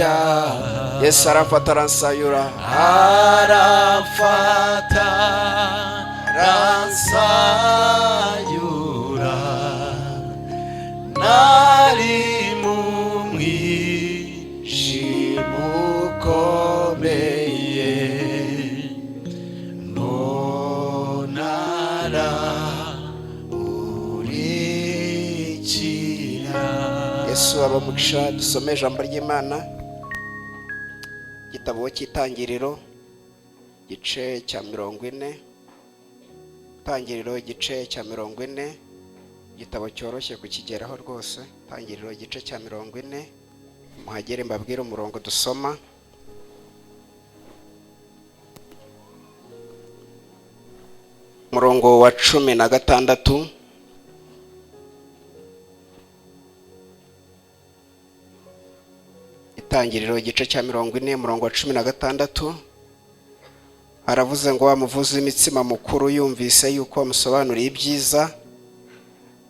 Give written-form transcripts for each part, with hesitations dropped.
ibyaha. Yesu arafata aransayura, arafata aransayura, nari mu mwijima ukomeye, none aramurikira. Yesu abamugisha. Dusome ijambo ry'Imana, igitabo cy'Itangiriro igice cya 40. Itangiriro igice cya 40, igitabo cyoroshye kukigeraho rwose. Itangiriro igice cya 40, muhagere mbabwire umurongo dusoma. Murongo wa 16. Itangiriro igice cya 40 murongo wa 16. Aravuze ngo wamuvuze imitsima mukuru yumvise yuko amusobanuriye ibyiza,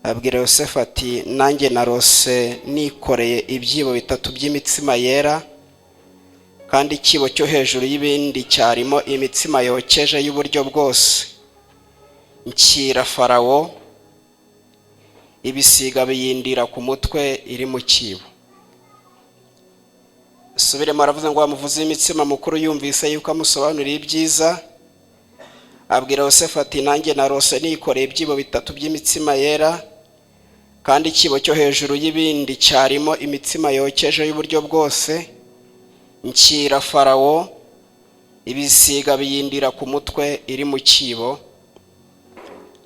abwira Yosefu ati nanjye narose nikoreye ibyibo 3 by'imitsima yera, kandi ikibo cyo hejuru y'ibindi cyarimo imitsima yokeje y'uburyo bwose. Nshyira Farawo, ibisiga biyindira ku mutwe iri mu kibo. Subiremo. Aravuze ngo wamuvuze imitsima mukuru yumvise yuko amusobanuriye ibyiza, abwira Yosefu ati nanjye narose nikoreye ibyibo 3 by'imitsima yera, kandi ikibo cyo hejuru y'ibindi cyarimo imitsima yokeje y'uburyo bwose. Nshyira Farawo, ibisiga biyindira ku mutwe iri mu kibo.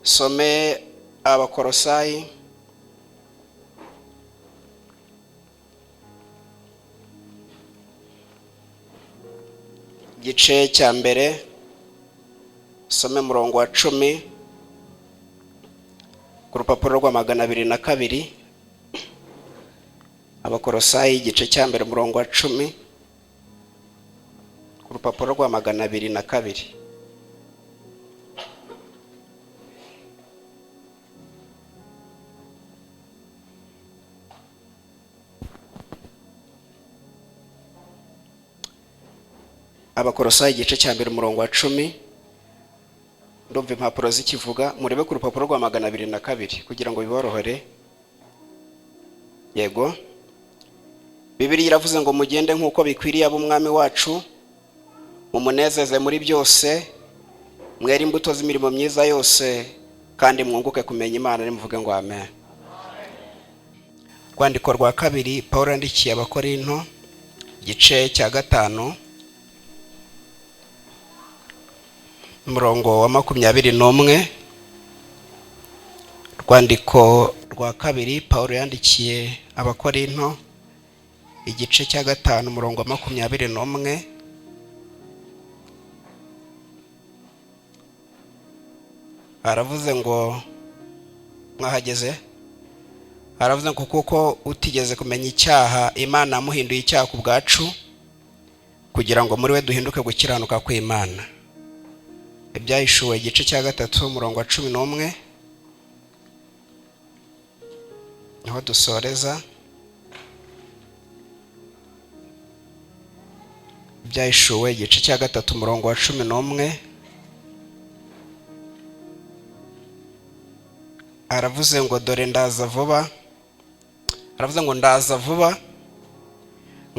Some Abakolosayi igice cya mbere, some murongo wa 10 ku rupapuro rwa 202. Abakolosayi igice cya mbere murongo wa 10 ku rupapuro rwa 202. Abakolosayi igice cya mbere umurongo wa 10. Ndumva impapuro zikivuga, murebe ku rupapuro rwa 202 kugira ngo biborohere. Yego. Bibiliya iravuze ngo mugende nk'uko bikwiriye ab'umwami wacu, mumunezeze muri byose, mwere imbuto z'imirimo myiza yose, kandi mwunguke kumenya Imana. Nimuvuge ngo amen. Rwandiko rwa 2 Pawulo yandikiye Abakorinto igice cya 5 murongo wa 21. Rwandiko rwa 2 Pawulo yandikiye Abakorinto igice cya 5 murongo wa 21. Aravuze ngo mwahageze. Aravuze ngo kuko utigeze kumenya icyaha, Imana yamuhinduye icyaha ku bwacu, kugira ngo muri we duhinduke gukiranuka kw'Imana. Ibyahishuwe igice cya 3 murongo wa 11 niho dusoreza. Ibyahishuwe igice cya 3 murongo wa 11. Aravuze ngo dore ndaza vuba. Aravuze ngo ndaza vuba,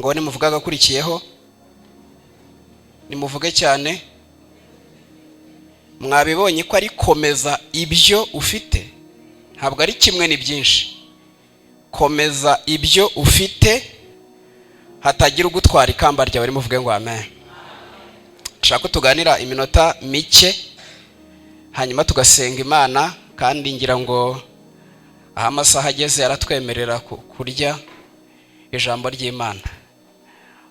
ngo nimuvuga agakurikiyeho, nimuvuge cyane. Mwabibonye ko ari komeza ibyo ufite, ntabwo ari kimwe ni byinshi. Komeza ibyo ufite, hatagira ugutwara ikamba ryawe. Nimuvuge ngo amen. Nshaka ko tuganira iminota mike, hanyuma tugasenga Imana, kandi ngira ngo aha amasaha ageze yaratwemerera kurya ijambo ry'Imana.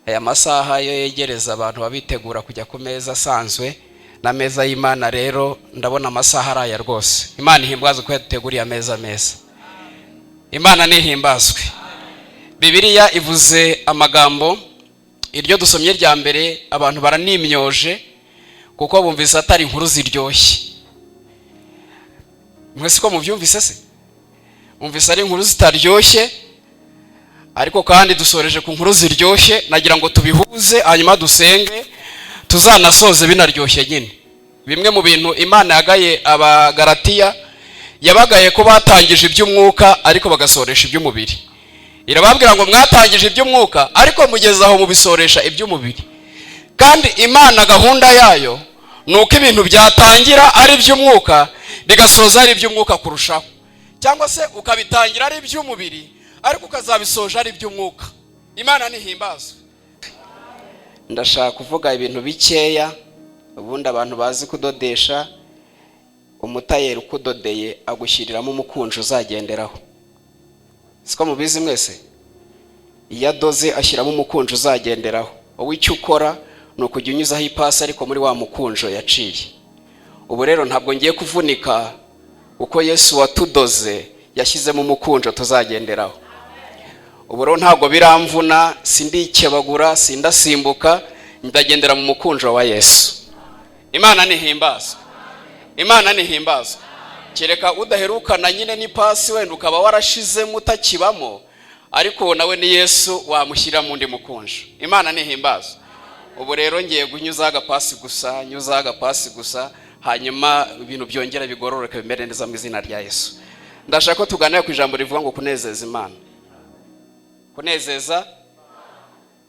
Aya masaha yo yegereza abantu babitegura kujya ku meza asanzwe na meza y'Imana. Rero ndabona amasaha araya rwose. Imana ihimbazwe ko yaduteguriye ameza meza. Imana nihimbazwe. Bibiliya ivuze amagambo, iryo dusomye rya mbere abantu baranimyoje kuko bumvise atari inkuru ziryoshye. Mwese ko muvyumvise se? Umvise ari inkuru zitaryoshye, ariko kandi dusoreje ku nkuru ziryoshye, nagira ngo tubihuze hanyuma dusenge tuzanasoze binaryoshye nyine. Bimwe mu bintu Imana yagaye abagalatiya, yabagaye ko batangije iby'umwuka ariko bagasoresha iby'umubiri. Irababwira ngo mwatangije iby'umwuka ariko mugeze aho mubisoresha iby'umubiri. Kandi Imana gahunda yayo nuko ibintu byatangira ari iby'umwuka bigasoza ari iby'umwuka kurushaho, cyangwa se ukabitangira ari iby'umubiri ariko ukazabisoja ari iby'umwuka. Imana nihimbazwe. Ndashaka kuvuga ibintu bikeya. Ubundi abantu bazi kudodesha, umutayeri ukudodeye agushyiriramo umukunjo uzagenderaho. Siko mubizi mwese? Iyo adoze ashyiramo umukunjo uzagenderaho. Wowe icyo ukora ni ukujya unyuzaho ipasi ariko muri wa mukunjo yaciye. Ubu rero ntabwo ngiye kuvunika uko Yesu watudoze yashyizemo umukunjo tuzagenderaho. Ubu rero ntabwo biramvuna, sindikebagura, sindasimbuka, ndagendera mu mukunjo wa Yesu. Imana nihimbazwe. Imana nihimbazwe. Kereka udaherukana nyine n'ipasi wenda ukaba warashizemo utakibamo, ariko nawe ni Yesu wamushyira mu ndi mukunjo. Imana nihimbazwe. Ubu rero ngiye gunyuza agapasi gusa, nyuza agapasi gusa, hanyuma ibintu byongera bigororoka bimere neza mu izina rya Yesu. Ndashaka ko tuganira ku ijambo rivuga ngo kunezeza Imana.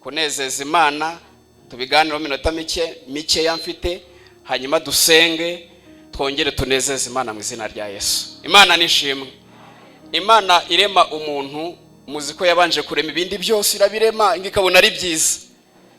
Kunezeza Imana, tubiganiraho minota mike yamfite, hanyuma dusenge twongere tunezeze Imana mu izina rya Yesu. Imana nishimwe. Imana irema umuntu, muzi ko yabanje kurema ibindi byose irabirema ngikabona ari byiza.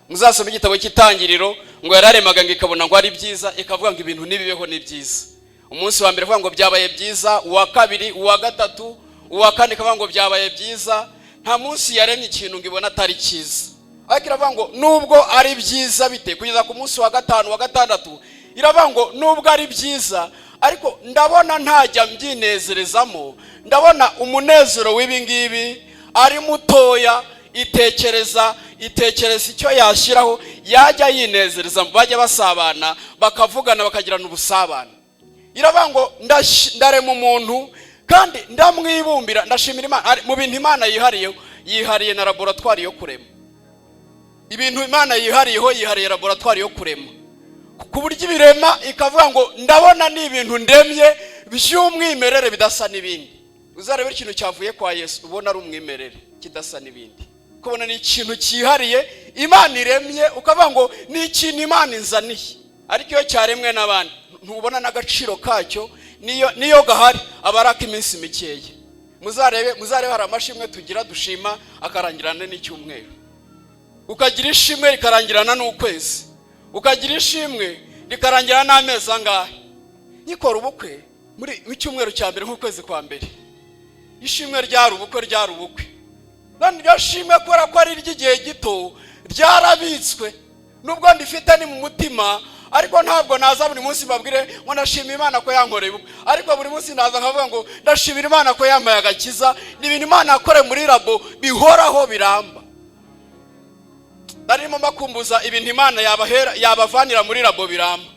Muzasoma igitabo cy'Itangiriro ngo yararemaga ngikabona ngo ari byiza, ikavuga ngo ibintu nibibeho ni byiza. Umunsi wa mbere avuga ngo byabaye byiza, uwa kabiri, uwa gatatu, uwa kane ikavuga ngo byabaye byiza. Nta munsi yaremye ikintu ngibona atari cyiza. Ariko iravuga ngo nubwo ari byiza bite, kugeza ku munsi wa gatanu, wa gatandatu iravuga ngo nubwo ari byiza ariko ndabona ntajya mbyinezerezamo, ndabona umunezero w'ibi ngibi ari mutoya. Itekereza icyo yashyiraho yajya yinezereza, bajya basabana bakavugana bakagirana ubusabane. Iravuga ngo ndarema umuntu kandi ndamwibumbira, ndashimira Imana mu bintu Imana yihariye na laboratoire yo kurema. Ibintu Imana yihariye laboratoire yo kurema, ku buryo ibirema ikavuga ngo ndabona ni ibintu ndemye by'umwimerere bidasa n'ibindi. Uzarebe ikintu cyavuye kwa Yesu ubona ari umwimerere kidasa n'ibindi. Kubona ni ikintu cyihariye Imana iremye ukavuga ngo ni ikintu Imana inzaniye, ariko iyo cyaremwe n'abandi ntubona n'agaciro kacyo. Niyo gahari abaraka iminsi mikeya. Muzarebe hari amashimwe tugira dushima akarangirana n'icyumweru, ukagira ishimwe rikarangirana n'ukwezi, ukagira ishimwe rikarangirana n'amezi angahe. Nyikora ubukwe muri icyumweru cya mbere nk'ukwezi kwa mbere, ishimwe ryari ubukwe. None ryo shimwe kubera ko ari ry'igihe gito ryarabitswe, nubwo ndifite ni mu mutima, ariko ntabwo naza buri munsi babwire ngo ndashima Imana ko yankoreye ubukwe. Ariko buri munsi naza nkavuga ngo ndashimira Imana ko yampaye agakiza. Ni ibintu Imana yakore muri labo bihoraho biramba. Narimo makumbuza ibintu Imana yabavanira muri labo biramba,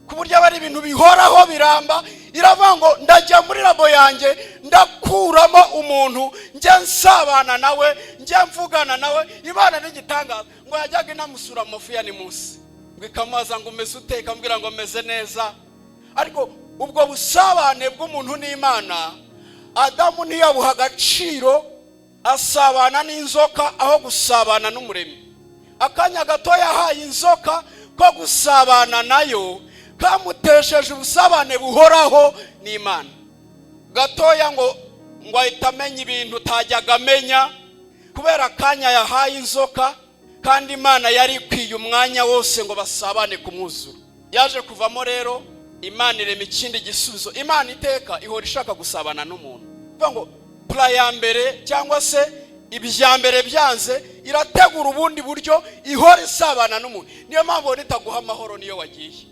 ku buryo aba ari ibintu bihoraho biramba. Iravuga ngo ndajya muri labo yanjye ndakuramo umuntu, njye nsabana nawe, njye mvugana nawe. Imana n'igitangaza ngo yajyaga inamusura mu mafu ya ni munsi, ngo ikamubaza ngo umeze ute, ikambwira ngo meze neza. Ariko ubwo busabane bw'umuntu n'Imana Adamu ntiyabuha agaciro, asabana n'inzoka aho gusabana n'Umuremyi. Akanya gato yahaye inzoka ko gusabana nayo kamutesheje ubusabane buhoraho n'Imana. Gatoya ngo ahita amenya ibintu utajyaga amenya kubera akanya yahaye inzoka, kandi Imana yari ikwiye umwanya wose ngo basabane ku mwuzuro. Yaje kuvamo rero Imana irema ikindi gisubizo. Imana iteka ihora ishaka gusabana n'umuntu. Bivuga ngo pla ya mbere cyangwa se ibya mbere byanze irategura ubundi buryo ihora isabana n'umuntu. Niyo mpamvu itaguha amahoro niyo wagiye.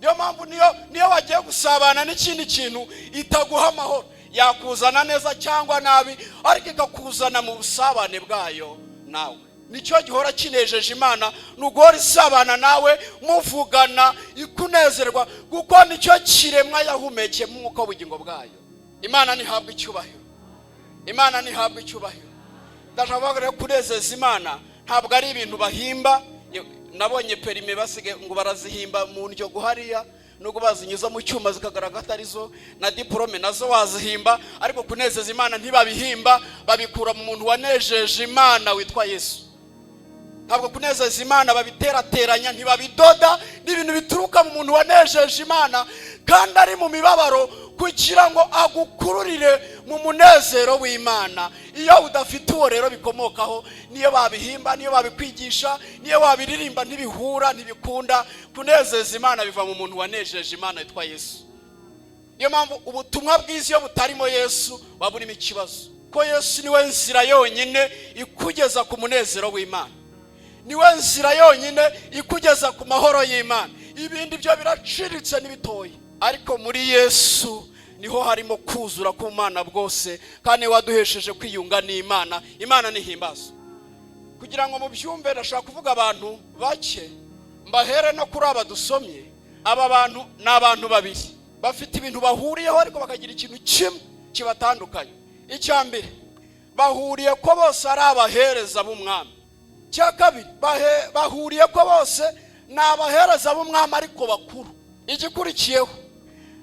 Niyo mpamvu niyo wagiye gusabana n'ikindi kintu itaguha amahoro. Yakuzana neza cyangwa nabi, ariko ikakuzana mu busabane bwayo nawe. Nicyo gihora kinejeje Imana, nugora isabana nawe muvugana ikunezerwa, kuko nicyo kiremwa yahumekeye mu mwuka w'ubugingo bwayo. Imana nihabwe icyubahiro. Imana nihabwe icyubahiro. ndashaka kunezeza Imana ntabwo ari ibintu bahimba. Nabonye perime basige ngo barazihimba mu ndyo guhariya nubwo bazinyuza mu cyuma zikagaragara atarizo, na diplome nazo wazihimba, ariko kunezeza Imana ntibabihimba, babikura mu muntu wanejeje Imana witwa Yesu. Ntabwo kunezeza Imana babiterateranya, ntibabidoda, n'ibintu bituruka mu muntu wanejeje Imana kandi ari mu mibabaro kugira ngo agukururire mu munezero w'Imana. Iyo udafite uwo rero bikomokaho, niyo babihimba, niyo babikwigisha, niyo wabiririmba ntibihura, ntibikunda. Kunezeza Imana biva mu muntu wanejeje Imana witwa Yesu. Niyo mpamvu ubutumwa bwiza iyo butarimo Yesu baburimo ikibazo, ko Yesu niwe nzira yonyine ikugeza ku munezero w'Imana, niwe nzira yonyine ikugeza ku mahoro y'Imana. Ibindi byo biraciritse n'ibitoye, ariko muri Yesu niho harimo kuzura ku Mana bwose, kandi waduhesheje kwiyunga n'Imana. Imana nihimbazo. Kugira ngo mubyumve ndashaka kuvuga abantu bake, mbahere no kuri aba dusomye. Aba bantu ni abantu babiri bafite ibintu bahuriyeho, ariko bakagira ikintu kimwe kibatandukanye. Icyambere, bahuriye ko bose ari abahereza b'umwami. Cya kabiri, bahuriye ko bose ni abahereza b'umwami ariko bakuru. Igikurikiyeho,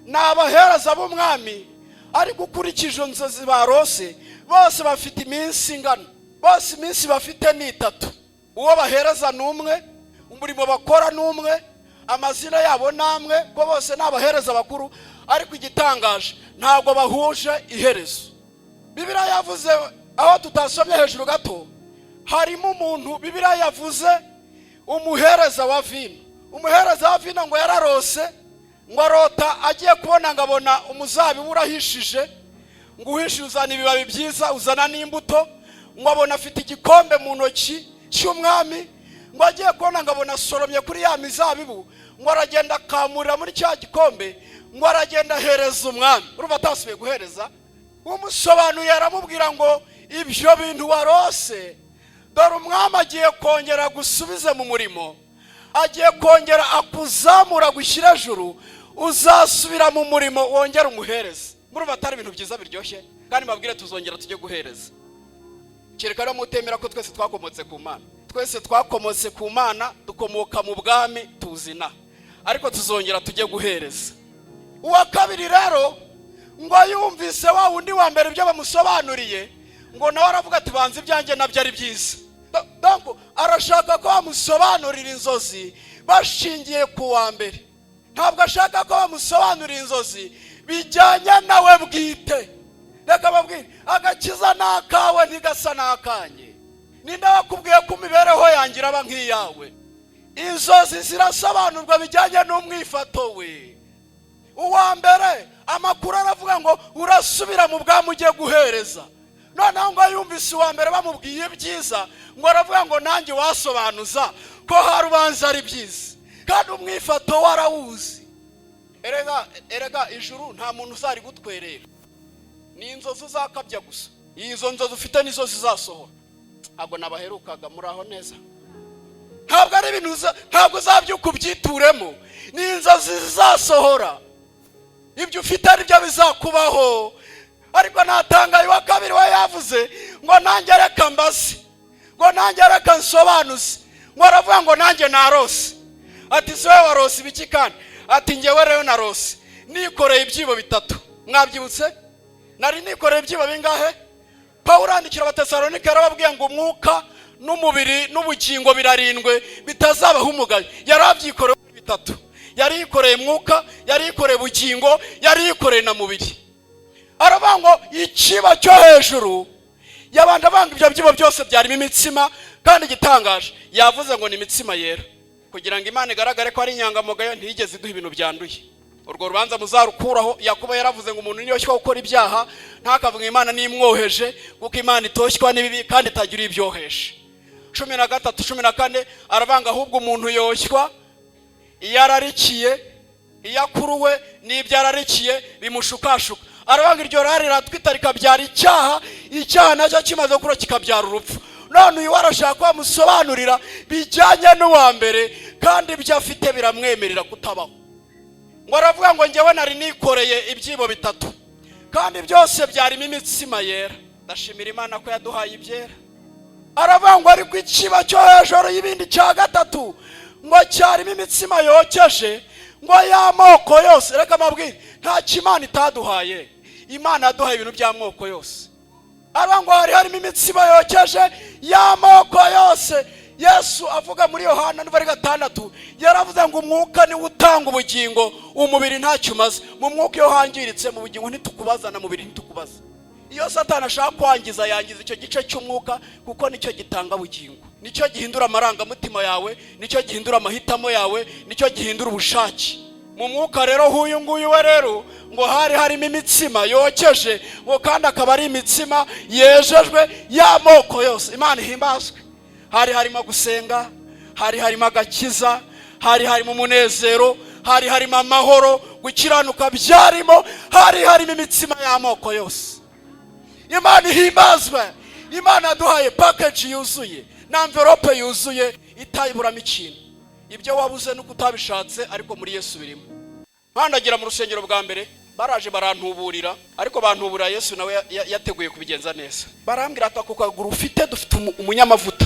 ni abahereza b'umwami ariko ukurikije inzozi barose, bose bafite iminsi ingana, bose iminsi bafite ni 3. Uwo bahereza n'umwe, umurimo bakora n'umwe, amazina yabo namwe, ko bose ni abahereza bakuru, ariko igitangaje ntabwo bahuje iherezo. Bibiliya yavuze aho tutasomye hejuru gato, harimo umuntu Bibiliya yavuze umuhereza wa vino. Umuhereza wa vino ngo yararose, ngo arota agiye kubona ngabona umuzabibu urahishije, ngo uhishije uzana ibibabi byiza, uzana n'imbuto, ngo abona afite igikombe mu ntoki cy'umwami, ngo agiye kubona ngabona soromye kuri ya mizabibu, ngo aragenda akamurira muri cya gikombe, ngo aragenda ahereza umwami. Urumva atasubiye guhereza. Umusobanuye aramubwira ngo ibyo bintu warose, dore umwami agiye kongera gusubize mu murimo, agiye kongera akuzamura gushyira ejuru, uzasubira mu murimo wongera umuhereza. Murumva atari ibintu byiza biryoshye? Kandi mbabwire tuzongera tujye guhereza. Kereka rero mutemera ko twese twakomotse ku Mana. Twese twakomotse ku Mana, dukomoka mu bwami tuzina, ariko tuzongera tujye guhereza. Uwa kabiri rero ngo yumvise wa wundi wa mbere ibyo bamusobanuriye, ngo nawe aravuga ati banze ibyanjye nabyo ari byiza. Donc arashaka ko bamusobanurira inzozi bashingiye ku wa mbere, ntabwo ashaka ko bamusobanurira inzozi bijyanye nawe bwite. Reka babwire, agakiza n'akawe ntigasa n'akanye. Ninde wakubwiye ko imibereho yanjye iraba nk'iyawe? Inzozi zirasobanurwa bijyanye n'umwifato we. Uwa mbere amakuru aravuga ngo urasubira mu bwami ugiye guhereza. Noneho ngo yumvise uwa mbere bamubwiye byiza, ngo aravuga ngo nanjye wasobanuza ko hari ubanza ari byiza, kandi umwifato warawuzi. Erega ijuru nta muntu uzari gutwerera, ni inzozi uzakabya gusa. Izo nzozi ufite nizo zizasohora. Ntabwo nabaherukaga muri aho neza. Ntabwo ari ibintu, ntabwo uzabyuka ubyituremo, ni inzozi zizasohora. Ibyo ufite ari byo bizakubaho. Ariko natangaye wa kabiri we yavuze ngo nanjye reka mbaze, ngo nanjye reka nsobanuze, ngo aravuga ngo nanjye narose. Ati se warose ibiki? Kandi ati ngewe rero narose nikoreye ibyibo 3. Mwabyibutse? Nari nikoreye ibyibo bingahe? Pawulo andikira Abatesalonike arababwiye ngo umwuka n'umubiri n'ubugingo birarindwe bitazabaho umugayo. Yarabyikoreye 3. Yari yikoreye mwuka, yari yikoreye bugingo, yari yikoreye na mubiri. Aravuga ngo ikiba cyo hejuru yabanda banga ibyo byibo byose byarimo imitsima, kandi gitangaje yavuze ngo ni imitsima yera, kugira ngo Imana igaragare ko ari inyangamugayo, ntiyigeze iduha ibintu byanduye. Urwo rubanza muzarukuraho. Yakobo yaravuze ngo umuntu niyoshywa gukora ibyaha ntakavuga Imana nimwoheje, kuko Imana itoshywa n'ibibi kandi itagira ibyoheshe. 13:14 aravanga ahubwo umuntu yoshywa iyararikiye, iyakuruwe n'ibyararikiye bimushukashuka. Arabanga iryo rari ratwita rikabyara icyaha, icyaha nacyo kimaze gukura kikabyara urupfu. None uyu warashaka bamusobanurira bijyanye n'uwa mbere, kandi ibyo afite biramwemerera kutabaho. Ngo aravuga ngo ngewe nari nikoreye ibyibo 3, kandi byose byarimo imitsima yera. Ndashimira Imana ko yaduhaye ibyera. aravangwa ariko ikiba cyo hejuru y'ibindi cya gatatu ngo cyarimo imitsima yokeje ngo y'amoko yose. Reka mabwire, nta kimana itaduhaye, Imana yaduhaye ibintu by'amoko yose. Arangwa harimo imitsima yokeje y'amoko yose. Yesu avuga muri Yohana 6 yaravuze ngo umwuka ni utanga ubugingo, umubiri ntacyo umaze. Mu mwuka iyo hangiritse, mu bugingo ntitukubaza, na mubiri ntitukubaza. Iyo Satani ashaka kwangiza, yangiza icyo gice cy'umwuka, kuko nicyo gitanga ubugingo, nicyo gihindura amarangamutima yawe, nicyo gihindura amahitamo yawe, nicyo gihindura ubushake. Mu mwuka rero huyu nguyu we rero ngo harimo imitsima yokeje, ngo kandi akaba ari imitsima yejejwe y'amoko yose. Imana ihimbazwe. Harimo gusenga, harimo agakiza, harimo umunezero, harimo amahoro, gukiranuka byarimo, harimo imitsima y'amoko yose. Imana ihimbazwe. Imana yaduhaye package yuzuye, na envelope yuzuye itayiburamo ikintu. Ibyo wabuze nuko utabishatse, ariko muri Yesu birimo. Bandagira mu rusengero bwa mbere, baraje barantuburira, ariko bantubura Yesu nawe yateguye kubigenza neza. Barambwira ati ako kaguru ufite dufite umunyamavuta.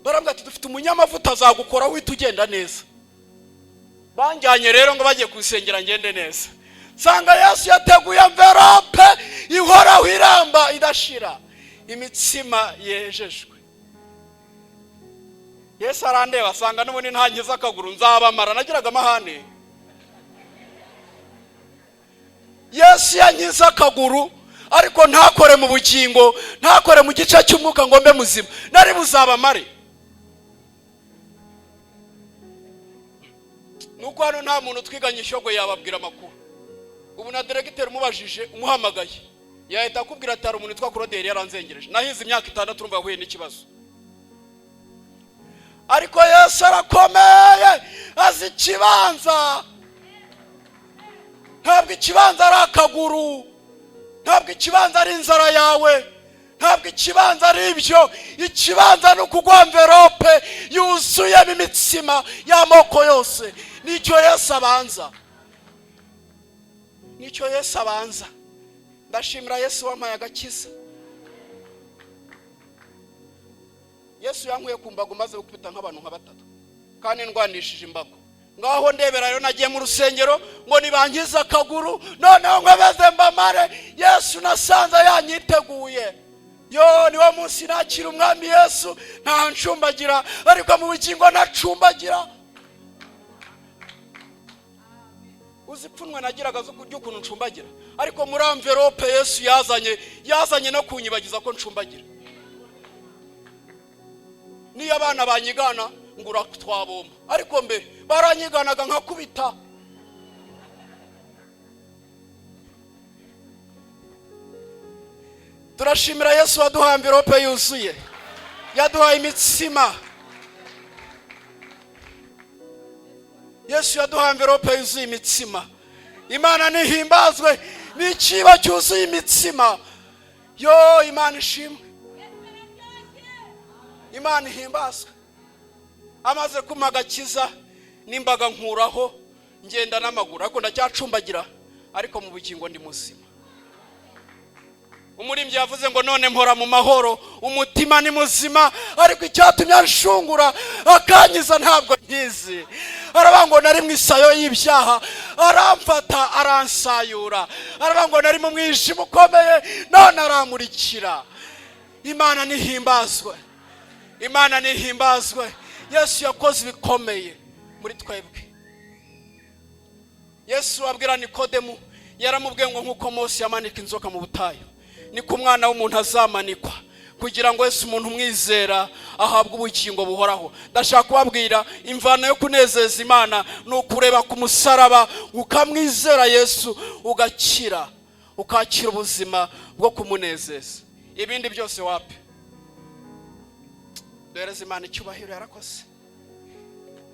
Barambwira ati dufite umunyamavuta azagukora uhita ugenda neza. Banjyanye rero ngo bagiye kusengera ngende neza. Sanga Yesu yateguye envelope ihoraho iramba idashira, imitsima yejejwe. Yesu arandeba asanga n'ubundi ntangiza akaguru nzabamara, nagiraga amahane. Yesu yangiza akaguru ariko ntakore mu bugingo, ntakore mu gice cy'umwuka ngo mbe muzima, nari buzabamare. Nuko hano nta muntu twiganye ishyogwe yababwira amakuru. Ubu na directeur umubajije umuhamagaye yahita akubwira ati hari umuntu witwa Claude yaranzengereje, nahize imyaka 6 urumva yahuye n'ikibazo. Ariko Yesu arakomeye, azi ikibanza. Ntabwo ikibanza ari akaguru, ntabwo ikibanza ari inzara yawe, ntabwo ikibanza ari ibyo. Ikibanza ni ukuguha envelope yuzuyemo imitsima y'amoko yose. Nicyo Yesu abanza, nicyo Yesu abanza. Ndashimira Yesu wampaye agakiza. Yesu yankuye ku mbago maze gukubita nk'abantu nka 3 kandi ndwanishije imbago. Ngaho ndebera rero nagiye mu rusengero ngo nibangiza akaguru, noneho ngabeze mbamare. Yesu nasanze yanyiteguye. Yo niwo munsi nakira umwami Yesu, nta ncumbagira, ariko mu bugingo nacumbagira. Uzipfunwe nagiraga zo kurya ukuntu ncumbagira, ariko muri envelope Yesu yazanye no kunyibagiza ko ncumbagira. Niyo abana banyigana ngura twabomba, ariko mbere baranyiganaga nkakubita. Turashimira Yesu waduhaye envelope yuzuye, yaduhaye imitsima. Yesu yaduhaye envelope yuzuye imitsima. Imana nihimbazwe, n'ikiba cyuzuye imitsima. Yo Imana ishimwe, Imana ihimbazwe. Amaze kumagakiza nimbaga nkuraho, ngenda n'amaguru, ariko ndacyacumbagira, ariko mu bugingo ndi muzima. Umurimbyi yavuze ngo none mpora mu mahoro, umutima ni muzima, ariko icyatumye anshungura akanyiza ntabwo nkizi. Aravuga ngo nari mu isayo y'ibyaha, aramfata aransayura. Aravuga ngo nari mu mwijima ukomeye, none aramurikira. Imana nihimbazwe, Imana nihimbazwe. Yesu yakoze ibikomeye muri twebwe. Yesu abwira Nikodemu, yaramubwiye ngo nkuko Mose yamanika inzoka mu butayu, niko umwana w'umuntu azamanikwa, kugira ngo Yesu umuntu umwizera ahabwe ubugingo buhoraho. Ndashaka kubabwira imvano yo kunezeza Imana ni ukureba ku musaraba, ukamwizera Yesu, ugakira, ukakira ubuzima bwo kumunezeza. Ibindi byose wapi? Duhereze Imana icyubahiro, yarakoze.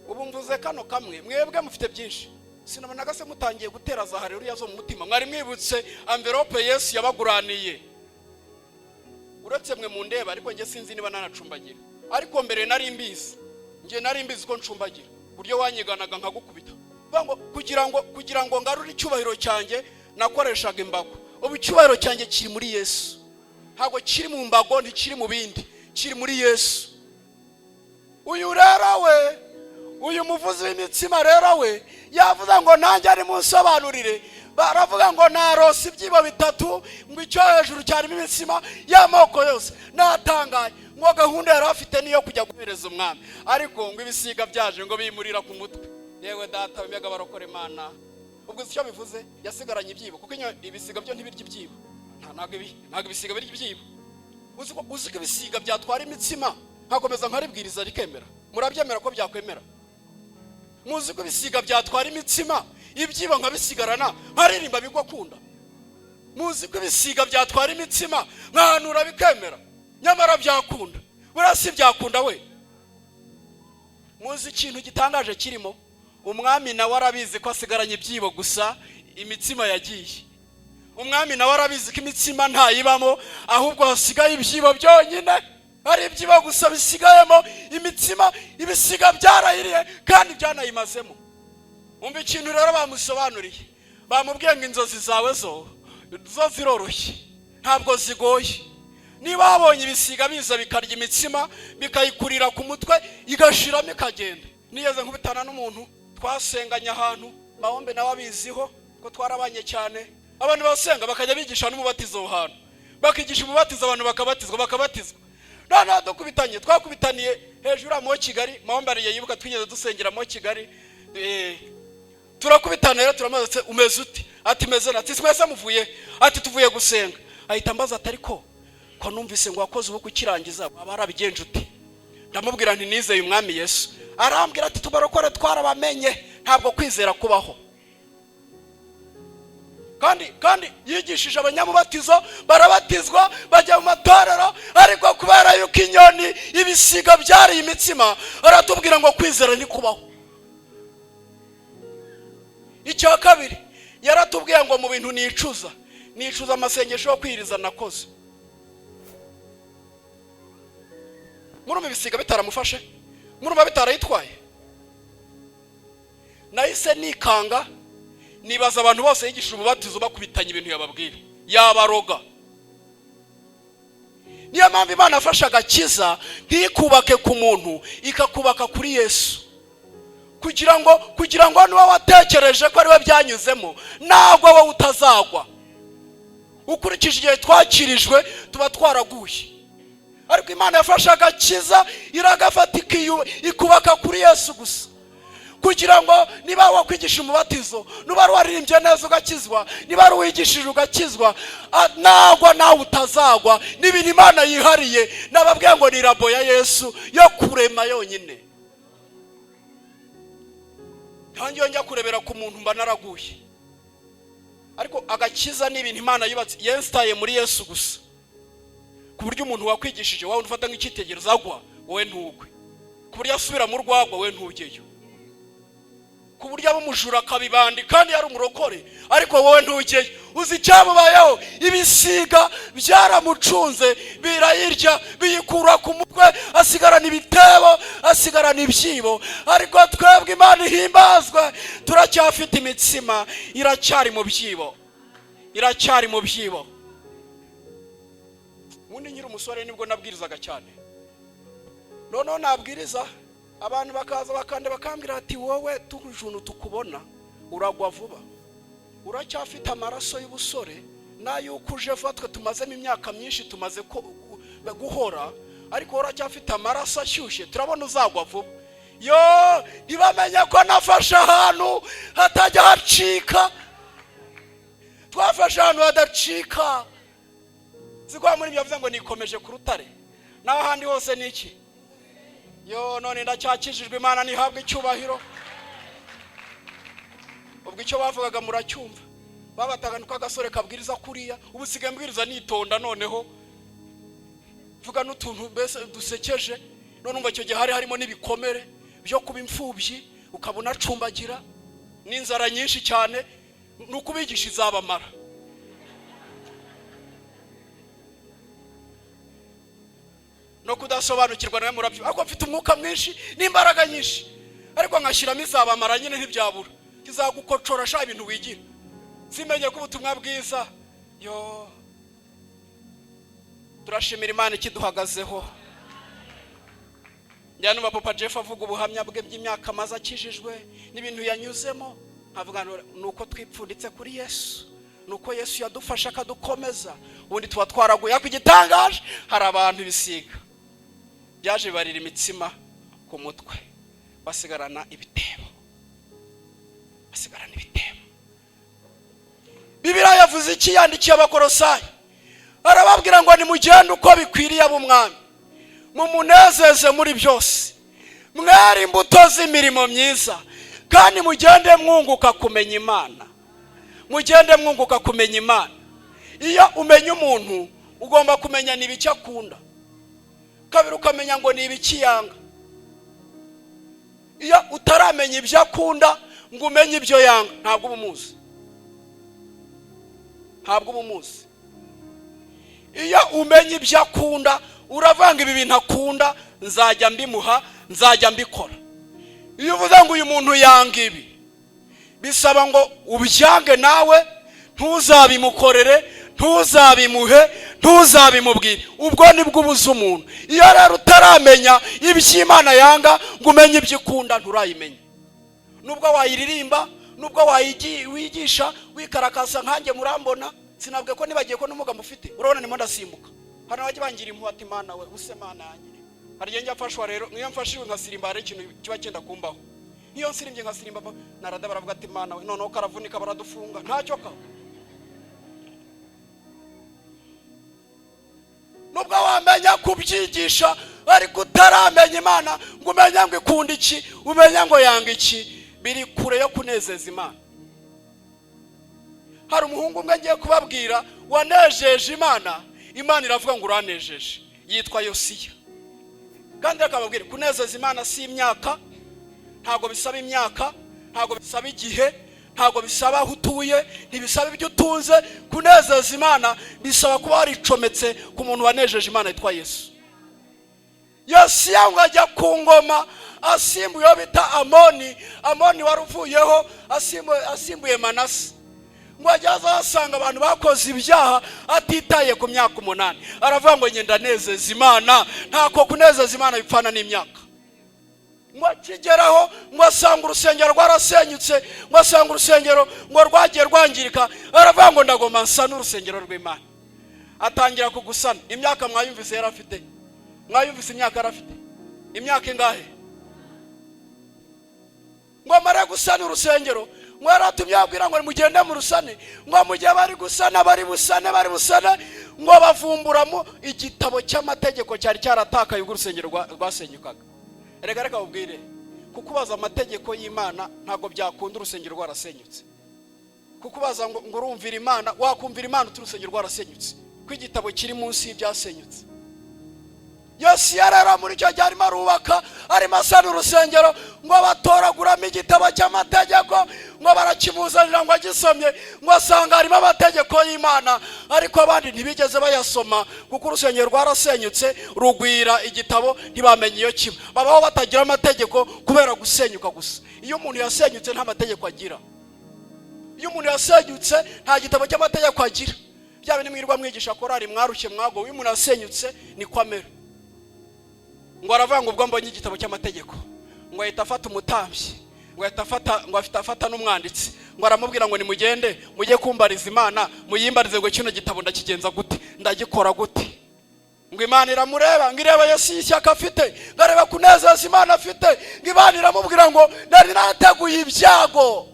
Ubu mvuze kano kamwe, mwebwe mufite byinshi. Sinabonaga se mutangiye gutera za haleluya zo mu mutima. Mwari mwibutse envelope Yesu yabaguraniye. Uretse mwe mu ndeba, ariko nge sinzi niba nanacumbagira. Ariko mbere nari mbizi, nge nari mbizi ko ncumbagira. Buryo wanyiganaga nkagukubita. Bango kugira ngo ngarure icyubahiro cyanjye nakoreshaga imbago. Ubu icyubahiro cyanjye kiri muri Yesu. ntabwo kiri mu mbago, ntikiri mu bindi, kiri muri Yesu. Uyu rero we, uyu muvuzi w'imitsima rero we yavuze ngo nanjye ari munsobanurire. Baravuga ngo narose ibyibo bitatu, ngo icyo hejuru cyarimo imitsima y'amoko yose. Natangaye ngo gahunda yari afite niyo kujya guhereza umwami, ariko ngo ibisiga byaje ngo bimurira ku mutwe. Yewe data w'imyaga barokore Imana. Ubwo icyo bivuze yasigaranye ibyibo, kuko ibisiga byo ntibirya ibyibo. Ntabwo ibisiga birya ibyibo. Uzi ko ibisiga byatwara imitsima nkakomeza nkaribwiriza rikemera? Murabyemera ko byakwemera? Muzi ko ibisiga byatwara imitsima ibyibo nkabisigarana nkaririmba bigwa kunda? Muzi ko ibisiga byatwara imitsima nkahanura bikemera? Nyamara byakunda. Burasi byakunda we. Muzi ikintu gitangaje kirimo? Umwami nawe arabizi ko asigaranye ibyibo gusa, imitsima yagiye. Umwami nawe arabizi ko imitsima ntayibamo, ahubwo hasigaye ibyibo byonyine. Ari ibyibo gusa bisigayemo, imitsima ibisiga byarahiriye kandi byanayimazemo. Umva ikintu rero bamusobanuriye. Bamubwiye ngo inzozi zawe zo ziroroshye, ntabwo zigoye. Niba wabonye ibisiga biza bikarya imitsima bikayikurira ku mutwe igashiramo ikagenda. Niyeze nkubitana n'umuntu twasenganye ahantu, Mahombe nawe abiziho ko twarabanye cyane. Abantu basenga bakajya bigisha n'umubatizo ahantu, bakigisha umubatizo abantu bakabatizwa. None dukubitanye, twakubitaniye hejuru mu Kigali. Mahombe ariye yibuka twigeze dusengera mu Kigali. Turakubitana rero turamaze, umeze uti? Ati meze na. Ati mwese muvuye? Ati tuvuye gusenga. Ahita ambaza ati ariko ko numvise ngo wakoze ubu kukirangiza waba arabigenje ute? Ndamubwira nti nizeye umwami Yesu. Arambwira ati tubarokore twarabamenye, ntabwo kwizera kubaho. Kandi yigishije abanyamubatizo barabatizwa bajya mu matorero, ariko kubera yuko inyoni ibisiga byari imitsima aratubwira ngo kwizera ni kubaho. Icyo kabiri yaratubwiye ngo mu bintu nicuza amasengesho yo kwiriza nakoze. Murumva ibisiga bitaramufashe? Murumva bitarayitwaye? Nahise nikanga, nibaza abantu bose yigishije umubatizo bakubitanye ibintu yababwira, yabaroga. Niyo mpamvu Imana afasha agakiza ntikubake ku muntu, ikakubaka kuri Yesu, kugira ngo niba watekereje ko ari we byanyuzemo ntabwo wowe utazagwa. Ukurikije igihe twakirijwe tuba twaraguye, ariko Imana yafashe agakiza iragafata ikubaka kuri Yesu gusa, kugira ngo niba wakwigisha umubatizo, niba waririmbye neza ugakizwa, niba wigishije ugakizwa, ntabwo nawe utazagwa. N'ibintu Imana yihariye, nababwiye ngo ni rabo ya Yesu yo kurema yonyine. Kandi iyo njya kurebera ku muntu mba naraguye, ariko agakiza ni ibintu Imana yubatse yestaye muri Yesu gusa, ku buryo umuntu wakwigishije wawe ufata nk'icyitegererezo agwa wowe ntugwe, ku buryo asubira mu rwagwa wowe ntujyeyo, ku buryo abumujura akabibandi kandi yari umurokore ariko wowe ntujyeyo. Uzi icyamubayeho? Ibisiga byaramucunze birayirya biyikura ku mutwe, asigarana ibitebo, asigarana ibyibo. Ariko twebwe Imana ihimbazwe, turacyafite imitsima, iracyari mu byibo, iracyari mu byibo. Ubundi nyiri umusore nibwo nabwirizaga cyane. Noneho nabwiriza abantu bakaza bakande bakambwira ati wowe tujunu tukubona uragwa vuba, uracyafite amaraso y'ubusore nayuko uje fatwe tumazemo imyaka myinshi tumaze guhora, ariko uracyafite amaraso ashyushye, turabona uzagwa vuba. Yo ntibamenye ko nafashe ahantu hatajya hacika, twafashe ahantu hadacika. Zigwa muri byavuze ngo nikomeje ku rutare, naho handi hose niki? Yo none ndacyakijijwe, Imana nihabwe icyubahiro. Ubwo icyo bavugaga muracyumva, babataga nuko agasore kabwiriza kuriya, ubusigaye mbwiriza nitonda. Noneho vuga n'utuntu mbese dusekeje. None umva icyo gihe harimo n'ibikomere byo kuba imfubyi, ukabona acumbagira n'inzara nyinshi cyane, nuko ubigisha izabamara. No kudasobanukirwa nawe murabyo, ariko mfite umwuka mwinshi n'imbaraga nyinshi, ariko nkashyiramo izabamara nyine ntibyabura, kizagukocora sha ibintu wigira. Simenye ko ubutumwa bwiza yo turashimira Imana ikiduhagazeho. Njyana numva Papa Jeff avuga ubuhamya bwe by'imyaka maze akijijwe n'ibintu yanyuzemo, avuga nuko twipfunditse kuri Yesu, nuko Yesu yadufasha akadukomeza, ubundi tuba twaraguye. Ku gitangaje hari abantu bisiga byaje barira imitsima ku mutwe, basigarana ibitebo. Bibiliya yavuze iki? Yandikiye Abakolosayi arababwira ngo nimugende uko bikwiriye ab'umwami, mumunezeze muri byose, mwere imbuto z'imirimo myiza, kandi mugende mwunguka kumenya Imana. Mugende mwunguka kumenya Imana. Iyo umenya umuntu ugomba kumenya n'ibiki akunda, kabiri ukamenya ngo n'ibiki yanga. Iyo utaramenya ibyo akunda ngo umenye ibyo yanga, ntabwo ubumuzi. Iyo umenye ibyo akunda uravanga ibi bintu akunda nzajya mbimuha, nzajya mbikora. Iyo uvuze ngo uyu muntu yanga ibi, bisaba ngo ubyange nawe, ntuzabimukorere, ntuzabimuhe, ntuzabimubwire. Ubwo nibwo ubuze umuntu. Iyo rero utaramenya ibyo Imana yanga ngo umenye ibyo ikunda, nturayimenya. Nubwo wayiririmba, nubwo wigisha wikarakasa nkanjye murambona, sinabwe ko nibagiye ko n'umugambo ufite. Urabona nimo ndasimbuka, hano bajye bangira impuhwe ati Mana we use Mana yanjye. Hari igihe njyafashwa rero, niyo mfashiwe nkasirimba hari ikintu kiba cyenda kumbaho. Niyo nsirimbye nkasirimba narada baravuga ati Mana we noneho karavunika baradufunga ntacyo ka. Nubwo wamenya kubyigisha ariko utaramenya Imana ngo umenye ngo ikunda iki, umenye ngo yanga iki, biri kure yo kunezeza Imana. Hari umuhungu umwe ngiye kubabwira wanejeje Imana, Imana iravuga ngo uranejeje, yitwa Yosiya. Kandi akababwira kunezeza Imana si imyaka, ntago bisaba imyaka, ntago bisaba igihe, ntago bisaba aho utuye, ntibisaba ibyo utunze. Kunezeza Imana bisaba kuba waricometse ku muntu wanejeje Imana yitwa Yesu. Yosiya ngo ajya ku ngoma asimbuye bita Amoni waruvuyeho asimbuye Manase. Ngo ajyaza asanga abantu bakoze ibyaha atitaye ku myaka 8. Aravuga ngo ngenda nezeza Imana, ntako kunezeza Imana bipfana n'imyaka. Ngo akigeraho ngo asanga urusengero rwarasenyutse, ngo asanga urusengero ngo rwagiye rwangirika. Aravuga ngo ndagoma nsa n'urusengero rw'Imana. Atangira kugusana. Imyaka mwayumvise yarafite, mwayumvise imyaka yarafite imyaka ingahe? Ngo mara gusana urusengero, ngo aratumye abwira ngo mugende mu rusane. Ngo mujye bari gusana, bari busane, ngo bavumburamo igitabo cy'amategeko cyari cyaratakaye ubwo urusengero rwasenyukaga. Reka ubwire kukubaza amategeko y'Imana ntago byakunda urusengero rwarasenyutse. Kukubaza ngo urumvira Imana, wakumvira Imana urusengero rwarasenyutse, ko igitabo kiri munsi y'ibyasenyutse. Yosiya rero muri cyo cyari marubaka arimo asana urusengero, ngo batoraguramo igitabo cy'amategeko, ngo barakimuzanira ngo agisomye, ngo asanga harimo amategeko y'Imana, ariko abandi ntibigeze bayasoma kuko urusengero rwarasenyutse rugwira igitabo ntibamenye iyo kiba. Babaho batagira amategeko kubera gusenyuka gusa. Iyo umuntu yasenyutse nta mategeko agira. Iyo umuntu yasenyutse nta gitabo cy'amategeko agira. Byabe nimwirwa mwigisha korari mwarushye mwago, uyu umuntu yasenyutse ni kwamera. Ngo aravanga ubwo mbonye igitabo cy'amategeko, ngo ahita afata umutambyi, ngo ahita afata n'umwanditsi, ngo aramubwira ngo nimugende mujye kumbariza Imana, muyimbarize ngo kino gitabo ndakigenza gute, ndagikora gute. Ngo Imana iramureba, ngo ireba Yesu ishyaka afite, ngareba kunezeza Imana afite. Ngo Imana iramubwira ngo nari nateguye ibyago,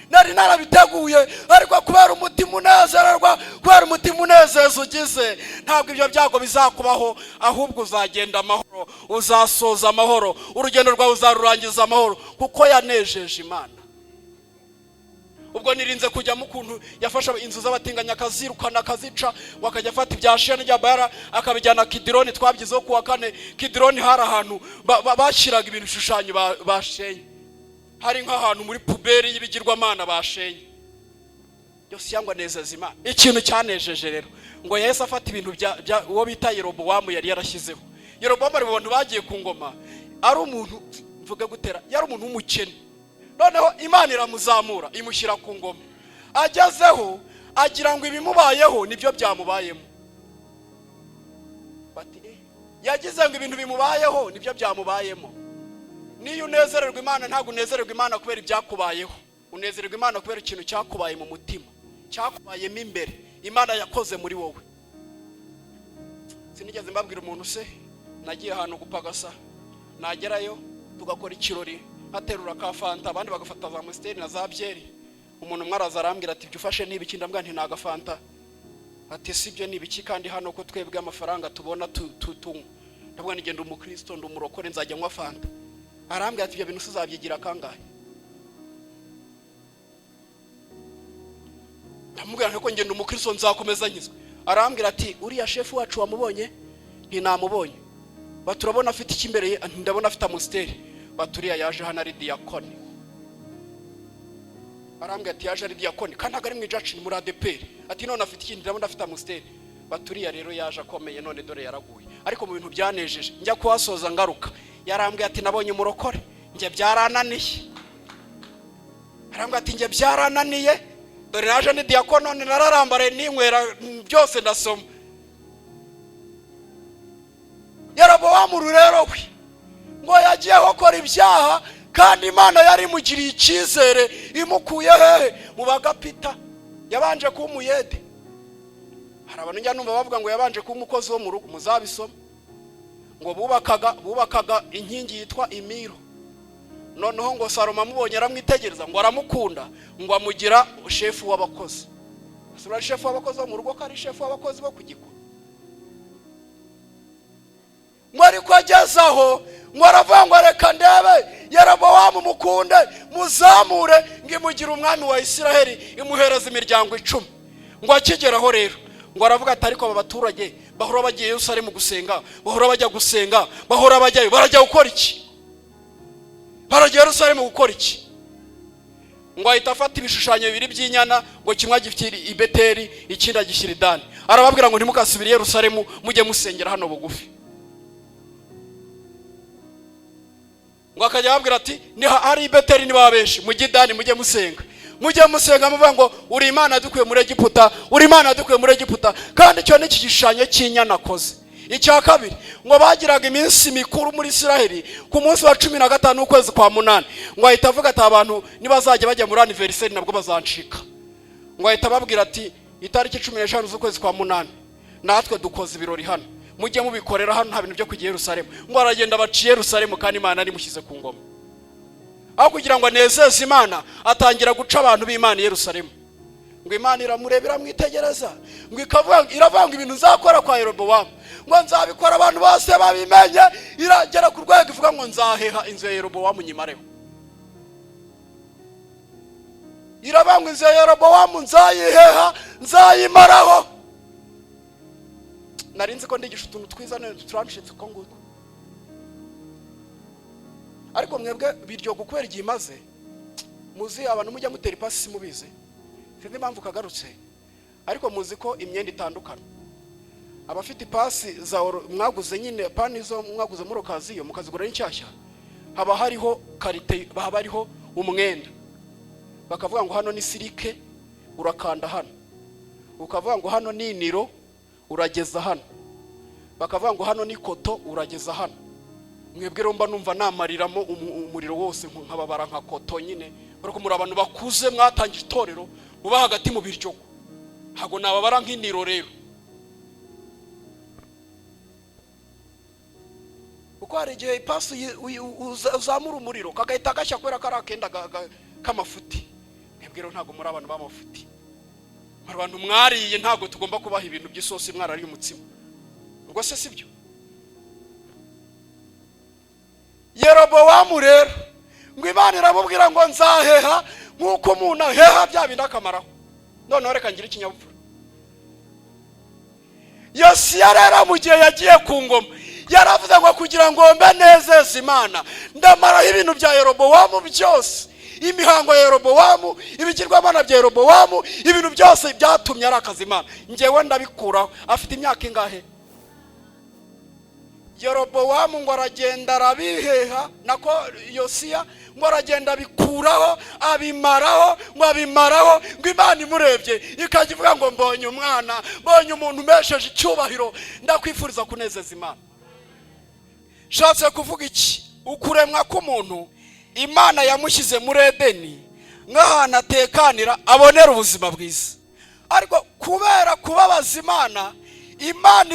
nari narabiteguye, ariko kubera umutima unezererwa, kubera umutima unezeza ugize, ntabwo ibyo byago bizakubaho, ahubwo uzagenda amahoro, uzasoza amahoro, urugendo rwawe uzarurangiza amahoro, kuko yanejeje Imana. Ubwo nirinze kujya mu kuntu yafasha inzu z'abatinganya akazirukana akazica, wakajya afata ibya Sheni ry'Abara akabijyana Kidironi. Twabyizeho kuwa 4 Kidironi hari ahantu bashyiraga ibintu bishushanyo bashenye, hari nk'ahantu muri puberi y'ibigirwamana bashenye. Yosiya ngo anezeza Imana. Ikintu cyanejeje rero ngo Yesu afata ibintu uwo bita Yerobowamu yari yarashyizeho. Yerobowamu ari mu bantu bagiye ku ngoma, ari umuntu mvuge gutera, yari umuntu w'umukene. Noneho Imana iramuzamura imushyira ku ngoma. Agezeho agira ngo ibimubayeho nibyo byamubayemo. bati yagize ngo ibintu bimubayeho nibyo byamubayemo. Niyo unezererwa Imana ntabwo unezererwa Imana kubera ibyakubayeho, unezererwa Imana kubera ikintu cyakubaye mu mutima, cyakubayemo imbere Imana yakoze muri wowe. Sinigeze mbabwira umuntu se nagiye ahantu gupagasa, nagerayo tugakora ikirori, aterura ka fanta abandi bagafata za Amstel na za byeri. Umuntu mwaraza arambwira ati byufashe niba iki, ndambwa nti naga fanta. Ati sibyo nibiki kandi hano ko twebwe amafaranga tubona tunywa. Ndabwo nigenda umukristo ndumurokore nzajya nywa fanta. Arambwira ati ibyo bintu uzabyigira kangahe? Ndamubwira nko ngenda umukristo nzakomeza nyizwe. Arambwira ati uriya chef wacu wamubonye? Nti namubonye. Baturabona afite iki imbere ye? Ndabona afite Amstel. Baturiya yaje hano ari diakoni. Arambwira ati yaje ari diakoni kandi agari mu ijaci muri ADPR. Ati none afite iki? Ndabona afite Amstel. Baturiya rero yaje akomeye none dore yaraguye. Ariko mu bintu byanejeje njya kuhasoza ngaruka, yarambwiye ati nabonye umurokore nje byarananiye. Arambwira ati nje byarananiye, dore naje ni diakoni none nararambare ninywera byose ndasoma. Yerobowamu rero we ngo yagiye gukora ibyaha kandi Imana yari mugiriye icyizere imukuye hehe mu bagapita. Yabanje ku umuyede. Hari abantu njya numva bavuga ngo yabanje ku umukozi wo mu rugo, muzabisoma ngo bubakaga inkingi yitwa imiro. Noneho ngo Salomo amubonye aramwitegereza ngo aramukunda ngo amugira shefu w'abakozi. Asura shefu w'abakozi wo mu rugo kandi shefu w'abakozi bo kugikwa. Ngo ariko agezaho ngo aravuga ngo reka ndebe Yerobowamu mukunde muzamure ngimugira umwami wa Isiraheli imuhereza imiryango 10. Ngo akigeraho rero ngo aravuga ati ariko aba baturage bahora bagiye Yerusalemu gusenga, bahora bajya gusenga, bahora bajyayo, barajya gukora iki? Barajya Yerusalemu gukora iki? Ngo ahita afata ibishushanyo bibiri by'inyana ngo kimwe gifite i Beteli ikindi agishyira i Dani. Arababwira ngo ntimukasubire Yerusalemu mujye musengera hano bugufi. Ngo akajya ababwira ati ni hari i Beteli ni babeshi mujye Dani mujye musenga. Mujye musenga muvuga ngo uri Imana dukuye muri Egiputa, uri Imana dukuye muri Egiputa. Kandi cyo ni igishushanyo cy'inyana akoze. Icya kabiri ngo bagiraga iminsi mikuru muri Isiraheli ku munsi wa 15 ukwezi kwa 8. Ngo ahita avuga ati abantu nibazajya bajya muri anniversary nabwo bazancika. Ngo ahita babwira ati itariki 15 z'ukwezi kwa 8 natwe dukoze ibirori hano, mujye mubikorera hano nta bintu byo kujya Yerusalemu. Ngo aragenda baciye Yerusalemu kandi Imana ari mushyize ku ngoma. Aho kugira ngo anezeze Imana atangira guca abantu b'Imana i Yerusalemu. Ngo Imana iramurebera mwitegereza ngo iravanga ibintu nzakora kwa Yerobowamu, ngo nzabikora abantu bose babimenye. Iragera ku rwego ivuga ngo nzaheha inzu ya Yerobowamu nyimareho. Iravanga inzu ya Yerobowamu nzayiheha nzayimaraho. Narinzi ko ndigisha utuntu twiza none turanshitse uko nguko. Ariko mwebwe biryo gukwera igihe imaze muzi abantu mujya mutera ipasi mubize. Sinzi impamvu kagarutse ariko muzi ko imyenda itandukana. Abafite ipasi za mwaguze nyine pani zo mwaguze muri okaziyo mukazigura n'icyashya, haba hariho karite, haba hariho umwenda. Bakavuga ngo hano ni silike urakanda hano, ukavuga ngo hano ni niro urageza hano, bakavuga ngo hano ni koto urageza hano. Mwebwe romba numva namariramo umuriro wose nkababara nka koto nyine. Bariko muri abantu bakuze mwatangira itorero muba hagati mu biryo, hago nababara nk'iniro rero. Uko hari igihe ipasi uzamura umuriro kagahita gashya kwera karakenda kamafuti. Mwebwe rero ntago muri abantu b'amafuti, muri abantu mwariye ntago tugomba kubaha ibintu by'isosi mwarariye umutsima. Ubwo se sibyo? Yerobowamu rero ngo Imana iramubwira ngo nzaheha nkuko umuntu aheha bya bindi akamaraho. None reka ngira ikinyabupfura. Yosiya rero mu gihe yagiye ku ngoma yaravuze ngo kugira ngo mbe nezeze Imana ndamaraho ibintu bya Yerobowamu byose, imihango ya Yerobowamu, ibigirwamana bya Yerobowamu, ibintu byose byatumye arakaza Imana. Ngewe ndabikuraho. Afite imyaka ingahe? Yerobowamu ngo aragenda arabiheha, nako Yosiya ngo aragenda abikuraho abimaraho ngo Imana imurebye ikajya ivuga ngo mbonye umwana, mbonye umuntu umesheje icyubahiro, ndakwifuriza kunezeza Imana. Shatse kuvuga iki? Ukuremwa k'umuntu Imana yamushyize muri Edeni nk'ahantu atekanira abonera ubuzima bwiza, ariko kubera kubabaza Imana, Imana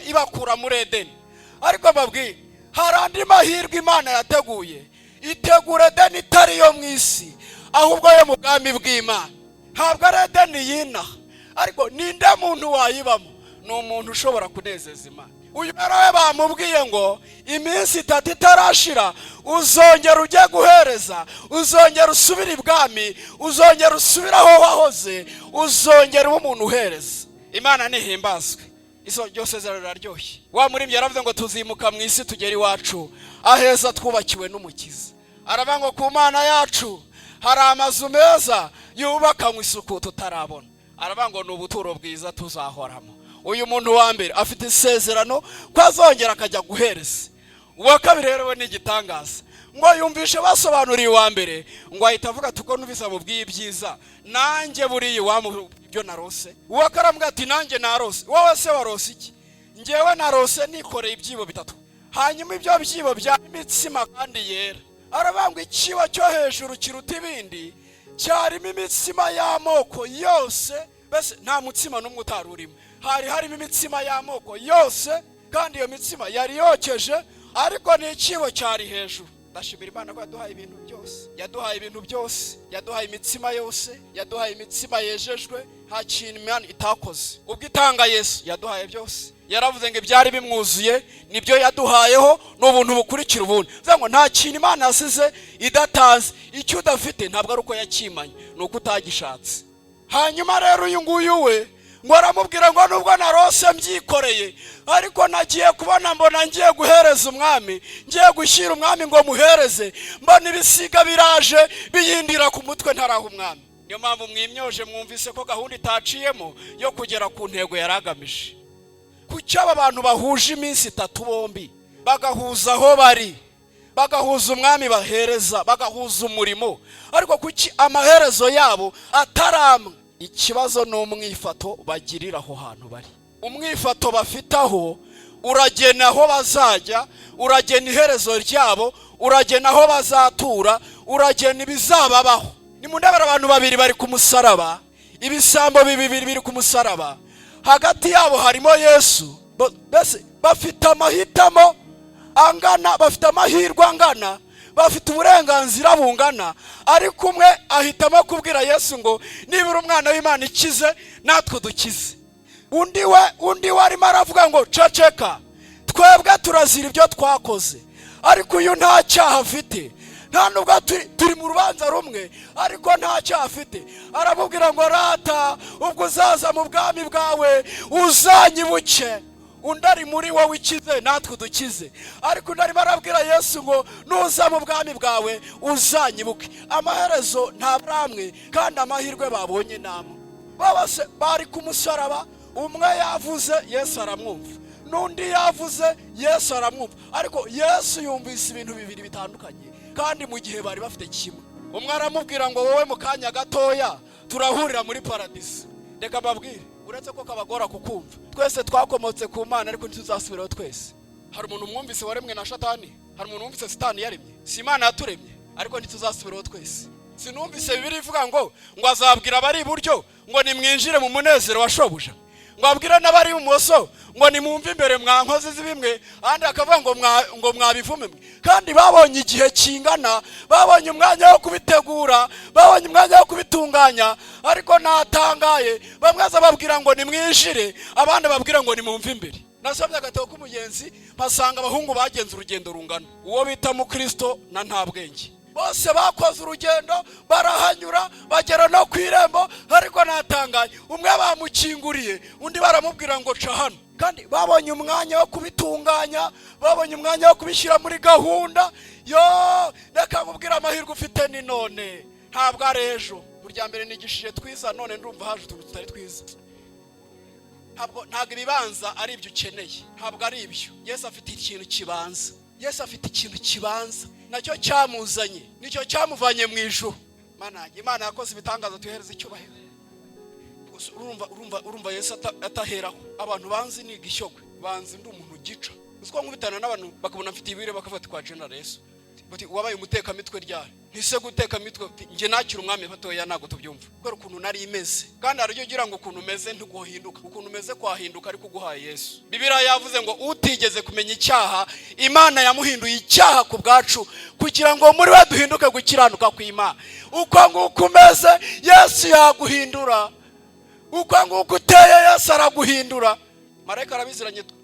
ibakura muri Edeni. Ariko babwiye hari andi mahirwe Imana yateguye, itegura Edeni itari yo mu isi ahubwo yo mu bwami bw'Imana. Ntabwo ari Edeni yinaha, ariko ninde muntu wayibamo? Ni umuntu ushobora kunezeza Imana. Uyu rero bamubwiye ngo iminsi 3 itarashira uzongera ujye guhereza, uzongera usubira ibwami, uzongera usubira aho wahoze, uzongera umuntu uhereza. Imana nihimbazwe. Iso ryose ziraryoshye. Wa muri yaravuze ngo tuzimuka mu isi tugera iwacu aheza twubakiwe n'Umukiza. Aravuga ngo ku Mana yacu hari amazu meza yubakanywe isuku tutarabona. Aravuga ngo n'ubuturo bwiza tuzahoramo. Uyu muntu wa mbere afite isezerano ko azongera akajya guhereza. Uwa kabiri rero ni igitangaza, ngo yumvishe basobanuriye uwa mbere, ngo ahita avuga tuko nuvisa mu bw'ibyiza, nanjye buriye wamu byo narose. Uwa karambwa ati nanjye narose. Wowe se warose iki? Ngewe narose nikoreye ibyibo 3, hanyuma ibyo byibo bya imitsima kandi yera. Arabangwa ikiba cyo hejuru kiruta ibindi, cyarimo imitsima y'amoko yose, bese nta mutsima n'umwe utarurimo. Harimo imitsima y'amoko yose, kandi iyo mitsima yari yokeje, ariko ni ikibo cyari hejuru. Ndashimira Imana ko yaduhaye ibintu byose, yaduhaye ibintu byose, yaduhaye imitsima yose, yaduhaye imitsima yejejwe, nta kintu Imana itakoze. Ubwo itanga Yesu yaduhaye byose. Yaravuze ngo ibyari bimwuzuye nibyo yaduhayeho, n'ubuntu bukurikira ubundi. Vuga ngo nta kintu Imana yasize idatanze. Icyo udafite ntabwo ari uko yakimanye, nuko utagishatse. Hanyuma rero uyu nguyu we ngo aramubwira ngo nubwo narose mbyikoreye, ariko nagiye kubona mbona ngiye guhereza umwami, ngiye gushyira umwami ngo muhereze, mbona ibisiga biraje biyindira ku mutwe ntaraho umwami. Niyo mpamvu mwimyoje mwumvise ko gahunda itaciyemo yo kugera ku ntego yaragamije. Kuki aba bantu bahuje iminsi 3 bombi bagahuza aho bari, bagahuza umwami bahereza, bagahuza umurimo, ariko kuki amaherezo yabo ataramwe? Ikibazo ni umwifato bagirira aho hantu bari. Umwifato bafitaho uragena aho bazajya, uragena iherezo ryabo, uragena aho bazatura, uragena ibizababaho. Nimundabara abantu babiri bari ku musaraba, ibisambo bibiri biri ku musaraba, hagati yabo harimo Yesu. Bese bafite amahitamo angana, bafite amahirwe angana, bafite uburenganzira bungana, ariko umwe ahitamo kubwira Yesu ngo nibura umwana w'Imana ikize natwe dukize. Undi warimo aravuga ngo ceceka, twebwe turazira ibyo twakoze, ariko uyu nta cyaha afite. Nta nubwo turi mu rubanza rumwe, ariko nta cyaha afite. Aramubwira ngo rata, ubwo uzaza mu bwami bwawe uzanyibuke. Undi ari muri wowe ikize natwe dukize, ariko undi arimo arabwira Yesu ngo nuza mu bwami bwawe uzanyibuke. Amaherezo ntabramwe, kandi amahirwe babonye namwe. Bose bari ku musaraba, umwe yavuze Yesu aramwumva, n'undi yavuze Yesu aramwumva, ariko Yesu yumvise ibintu bibiri bitandukanye, kandi mu gihe bari bafite kimwe. Umwe aramubwira ngo wowe mu kanya gatoya turahurira muri paradisi. Reka babwire, uretse ko kabagora kukumva, twese twakomotse ku Mana, ariko ntituzasubiraho twese. Hari umuntu mwumvise waremwe na Satani? Hari umuntu mwumvise Satani yaremye? Si Imana yaturemye, ariko ntituzasubiraho twese. Sinumvise Bibiliya ivuga ngo azabwira abari iburyo ngo nimwinjire mu munezero wa shobuja, ngo abwira n'abari ibumoso ngo nimumve imbere mwa nkozi z'ibimwe, andi akavuga ngo mwabivume mwe. Kandi babonye igihe kingana, babonye umwanya wo kubitegura, babonye umwanya wo kubitunganya, ariko natangaye bamwe bababwira ngo nimwinjire, abandi babwira ngo nimumve imbere. Nasomye agatabo k'umugenzi mpasanga abahungu bagenze urugendo rungana, uwo bita mu Kristo na nta bwenge. Bose bakoze urugendo barahanyura bagera no ku irembo, ariko natangaye umwe bamukinguriye, undi baramubwira ngo ca hano. Kandi babonye umwanya wo kubitunganya, babonye umwanya wo kubishyira muri gahunda. Reka nkubwira amahirwe ufite ni none, ntabwo ari ejo. Burya mbere nigishije twiza, none ndumva haje utuntu tutari twiza. ntabwo ibibanza ari ibyo ukeneye, ntabwo ari ibyo. Yesu afite ikintu kibanza, Yesu afite ikintu kibanza, nacyo cyamuzanye, nicyo cyamuvanye mu ijuru. Imana yakoze ibitangazo, tuhereze icyubahiro. Urumva Yesu ataheraho. Abantu banzi ni igishyogwe, banzi ndi umuntu gica. Uziko nkubitana n'abantu bakabona mfite ibire bakafata kwa General Yesu. Bati wabaye umuteka mitwe ryari? Ntise guteka mitwe, nge nakira umwami batoya nago tubyumva. Kwera ukuntu nari imeze. Kandi aryo gira ngo ukuntu umeze ntuguhinduka. Ukuntu umeze kwahinduka ariko guhaye Yesu. Bibiliya yavuze ngo utigeze kumenya icyaha, Imana yamuhinduye icyaha ku bwacu kugira ngo muri we duhinduke gukiranuka kw'Imana. Uko nguko umeze Yesu yaguhindura. Uko nguko uteye Yesu araguhindura. Marayika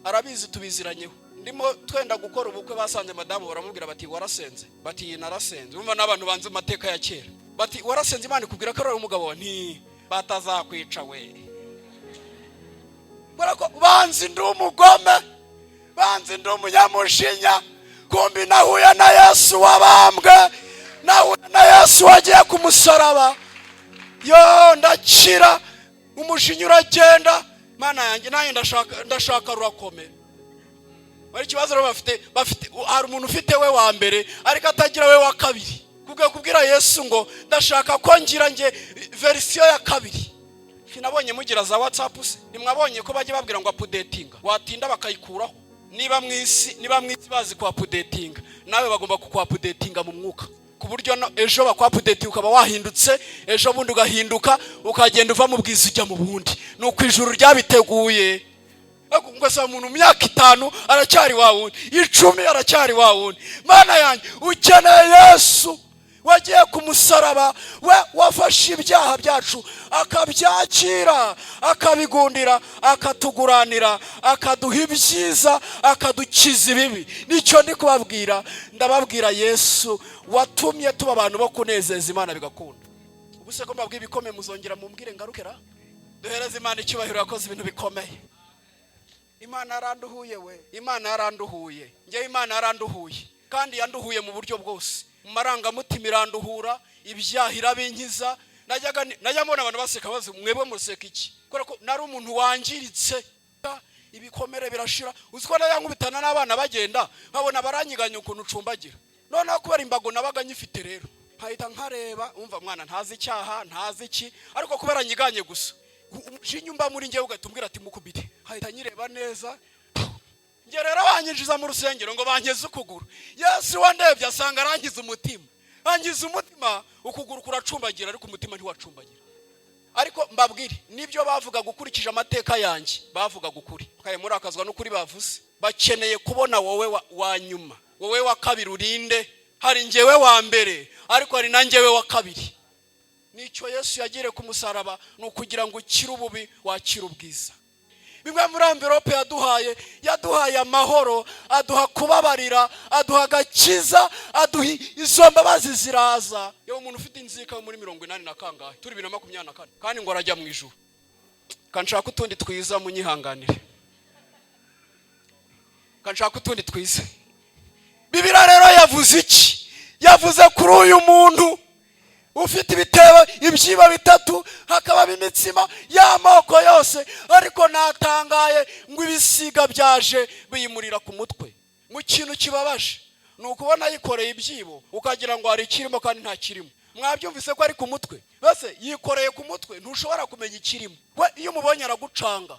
arabizi tubiziranyeho. Ndimo twenda gukora ubukwe, basanze madamu baramubwira bati warasenze? Bati narasenze. Umva n'abantu banze amateka ya kera. Bati warasenze, Imana ikubwira ko ari umugabo? Nti batazakwica we. Barako banze ndi umugome, banze ndi umunyamushinya, kumbi nahuye na Yesu wabambwe, nahuye na Yesu wagiye ku musaraba. Yo ndakira, umushinya uragenda. Mana yanjye nayo ndashaka rurakomera. Bari kibazo rero bafite hari umuntu ufite we wa mbere ariko atagira we wa kabiri. Kubwira Yesu ngo ndashaka ko ngira nge version ya kabiri. Finabonye mugira za WhatsApp se, nimwabonye ko baje babwira ngo updating, watinda bakayikuraho. Niba mwisi bazi ku updating, nawe bagomba ku updating mu mwuka. Kuburyo ejo bakwapudeting ukaba wahindutse, ejo bundi ugahinduka, ukagenda uva mu bwiza ujya mu bundi. Nuko ijuru ryabiteguye. Ngasa umuntu myaka 5 aracyari wa wundi, 10 aracyari wa wundi. Mana yanjye ukeneye Yesu wagiye ku musaraba, we wafashe ibyaha byacu akabyakira, akabigundira, akatuguranira, akaduha ibyiza, akadukiza ibibi. Nicyo ndi kubabwira, ndababwira Yesu watumye tuba abantu bo kunezeza Imana bigakunda. Ubuse ko mbabwiye ibikomeye muzongera mumbwire ngarukera. Duhereze Imana icyubahiro, yakoze ibintu bikomeye. Imana yaranduhuye we, Imana yaranduhuye. Nge Imana yaranduhuye, kandi yanduhuye mu buryo bwose. Mu marangamutima iranduhura, ibyaha irabinkiza. Najya mbona abantu baseka bazi mwebwe museka iki? Kuko nari umuntu wangiritse, ibikomere birashira. Uziko nayankubitana n'abana bagenda, nkabona baranyiganya ukuntu ucumbagira. None kubera imbago nabaga nyifite rero, nkahita nkareba, umva mwana ntazi icyaha, ntazi iki, ariko kubera nyiganye gusa. Jinyumba muri ngewe ugatumbwira ati mukubite, hahita nyireba neza. Nge rero banyinjiza mu rusengero ngo bankeze ukuguru. Yesu wandebye asanga arangiza umutima. Angiza umutima, ukuguru kuracumbagira ariko umutima ntiwacumbagira. Ariko mbabwire, nibyo bavuga gukurikije amateka yanjye, bavuga gukuri. Kaye muri akazwa n'ukuri bavuze. Bakeneye kubona wowe wa nyuma, wowe wa kabiri urinde. Hari ngewe wa mbere, ariko hari na ngewe wa kabiri. Nicyo Yesu yagire ku musaraba, nukugira ngo ukire ububi wakire ubwiza. Bimwe muri envelope yaduhaye amahoro, aduha kubabarira, aduha gakiza, aduha izo mbabazi ziraza. Yewe umuntu ufite inzika muri 80 na kangahe, turi 2024, kandi ngo arajya mu ijuru. Kanshaka utundi twiza munyihanganire, kanshaka utundi twiza. Bibiliya rero yavuze iki? Yavuze kuri uyu muntu ufite ibitebo ibyibo 3, hakaba imitsima y'amoko yose, ariko natangaye ngo ibisiga byaje biyimurira ku mutwe. Mu kintu kibabaje nukubona yikoreye ibyibo ukagira ngo hari ikirimo kandi nta kirimo. Mwabyumvise ko ari ku mutwe, base yikoreye ku mutwe, ntushobora kumenya ikirimo. We iyo umubonye aragucanga,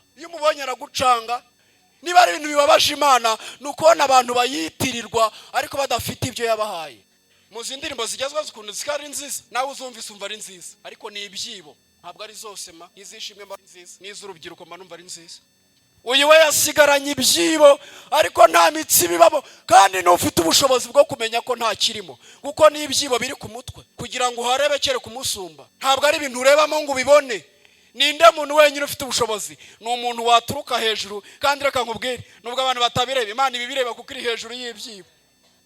niba ari ibintu bibabaje Imana nukubona abantu bayitirirwa ariko badafite ibyo yabahaye. Muzi indirimbo zigezweho zikuntu zikari nziza, nawe uzumvise umva ari nziza, ariko ni ibyibo, ntabwo ari zose ma. Izishimwe mba nziza, n'iz'urubyiruko mba numva ari nziza. Uyu we yasigaranye ibyibo ariko nta mitsi bibabo, kandi n'ufite ubushobozi bwo kumenya ko nta kirimo, kuko ni ibyibo biri ku mutwe kugira ngo uharebe kere kumusumba. Ntabwo ari ibintu urebamo ngo ubibone. Ninde muntu wenyine ufite ubushobozi? Ni umuntu waturuka hejuru. Kandi reka nkubwire, nubwo abantu batabireba, Imana ibibireba kuko iri hejuru y'ibyibo.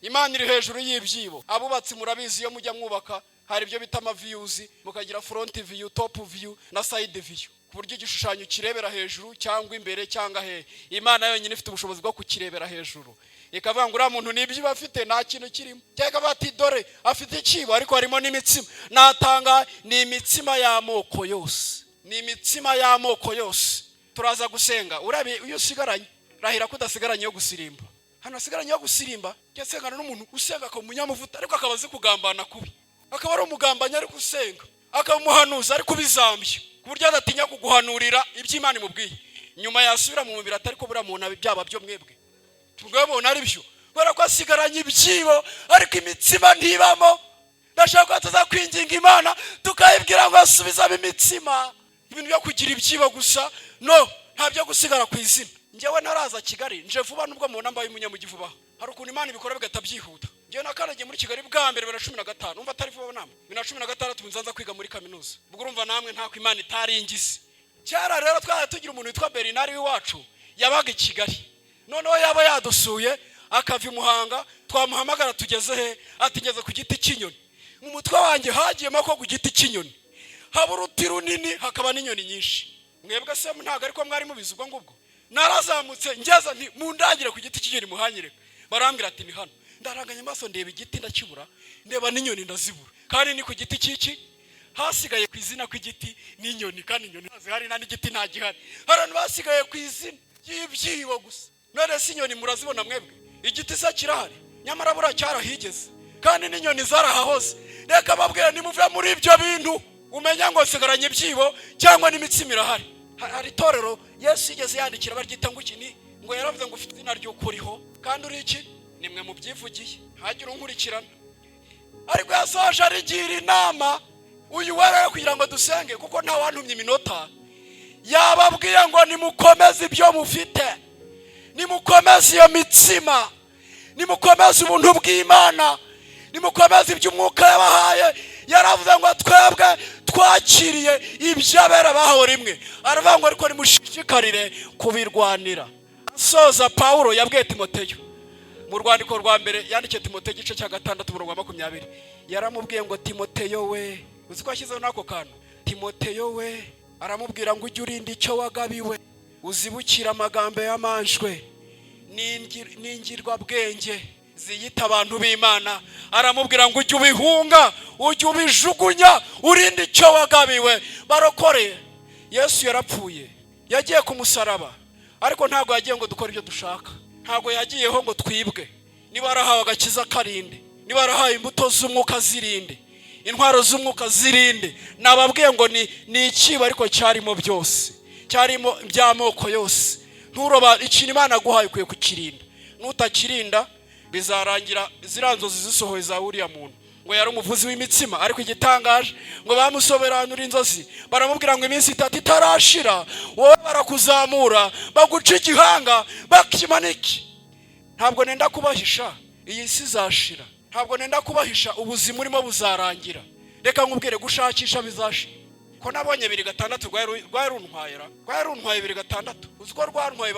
Imana iri hejuru y'ibyibo. Abubatsi murabizi iyo mujya mwubaka hari ibyo bita ama views, mukagira front view, top view na side view, ku buryo igishushanyo kirebera hejuru cyangwa imbere cyangwa he. Imana yonyine ifite ubushobozi bwo kukirebera hejuru, ikavuga ngo uriya muntu n'ibyo bafite nta kintu kirimo. Cyangwa bati dore afite ikibo ariko harimo n'imitsima. Natanga ni imitsima y'amoko yose, ni imitsima y'amoko yose. turaza gusenga. Urabe iyo usigaranye rahira kudasigaranye yo gusirimba. Hano asigaranye yo gusirimba cyasengana n'umuntu usenga ko munyamuvuta ariko akabaze kugambana kubi. Akaba ari umugambanya ari gusenga. Akamuhanuza ari kubizambye. Ku buryo adatinya kuguhanurira iby'Imana imubwiye. Nyuma yasubira mu mubiri atari ko bura muntu byaba byo mwebwe. Tugabona ari byo. Kubera ko asigaranye ibyibo ariko imitsima ntibamo. Ndashaka tuzakwinginga Imana tukayibwira ngo asubiza imitsima. Ibintu byo kugira ibyibo gusa no nta byo gusigara ku izina. Ngewe naraza Kigali nje vuba nubwo mu namba y'umunyamujyi vuba. Hari ukuntu Imana ibikora bigatabyihuta. Ngewe nakaragiye muri Kigali bwa mbere 2015 umva atari vuba namba 2016 nzanza kwiga muri kaminuza. Ubwo urumva namwe nta ko Imana itari ingize. Cyara rero twara tugira umuntu witwa Bernard w'iwacu yabaga i Kigali. Noneho yaba yadusuye akava Muhanga twamuhamagara tugeze he atigeze ku giti cy'inyoni. Mu mutwe wanjye hagiyemo ko ku giti cy'inyoni. Haba uruti runini hakaba n'inyoni nyinshi. Mwebwe se ntago ariko mwari mubizi ubwo ngubwo. Narazamutse ngeza nti mundangire ku giti cy'inyoni muhanyereka. Barambwira ati ni hano. Ndaranganye amaso ndeba igiti ndakibura, ndeba n'inyoni ndazibura. Kandi ni ku giti cy'iki hasigaye ku izina kw'igiti n'inyoni kandi inyoni zihari nta n'igiti nta gihari. Harano basigaye ku izina y'ibyibo gusa. None si inyoni murazibona mwebwe. Igiti se kirahari. Nyamara bura cyarahigeze. Kandi n'inyoni zarahahoze. Reka babwira nimuve muri ibyo bintu. Umenya ngo sigaranye ibyibo cyangwa n'imitsima irahari. Hari torero Yesu yigeze yandikira baryita ngo iki ngo yaravuze ngo ufite izina ry'ukuriho kandi uri iki nimwe mu byivugiye hagira unkurikirana. Ariko yasoje arigira inama uyu wera kugira ngo dusenge kuko nta wantumye iminota. Yababwiye ngo nimukomeze ibyo mufite, nimukomeze iyo mitsima, nimukomeze ubuntu bw'Imana, nimukomeze iby'umwuka yabahaye. Yaravuze ngo twebwe twakiriye ibyabera baho rimwe. Aravuga ngo ariko nimushishikarire kubirwanira. Asoza Paulo yabwiye Timoteyo mu rwandiko rwa mbere yandikiye Timoteyo igice cya 6:20 yaramubwiye ngo Timoteyo we uzi ko ashyizeho nako kantu Timoteyo we aramubwira ngo ujye urinda icyo wagabiwe uzibukira amagambo y'amanjwe n'ingirwa bwenge ziyita abantu b'Imana. Aramubwira ngo ujye ubihunga ujye ubijugunya urinde icyo wagabiwe. Barokore Yesu yarapfuye yagiye ku musaraba ariko ntago yagiye ngo dukore ibyo dushaka. Ntago yagiyeho ngo twibwe. Niba arahawe agakiza karinde, niba arahawe imbuto z'umwuka zirinde, intwaro z'umwuka zirinde. Nababwiye ngo ni ikiba ariko cyarimo byose, cyarimo by'amoko yose. Nturoba ikintu Imana guhaye kuye kukirinda. Nutakirinda bizarangira ziranzozi zisohoye za uriya muntu ngo yari umuvuzi w'imitsima. Ariko igitangaje ngo bamusoberanura inzozi baramubwira ngo iminsi 3 itarashira wowe barakuzamura baguca igihanga bakimaniki. Ntabwo nenda kubahisha iyi si zashira, ntabwo nenda kubahisha ubuzima urimo buzarangira. Reka nkubwire gushakisha bizashira. Ko nabonye 2006 rwaruntwayera 2006 uziko rwantwaye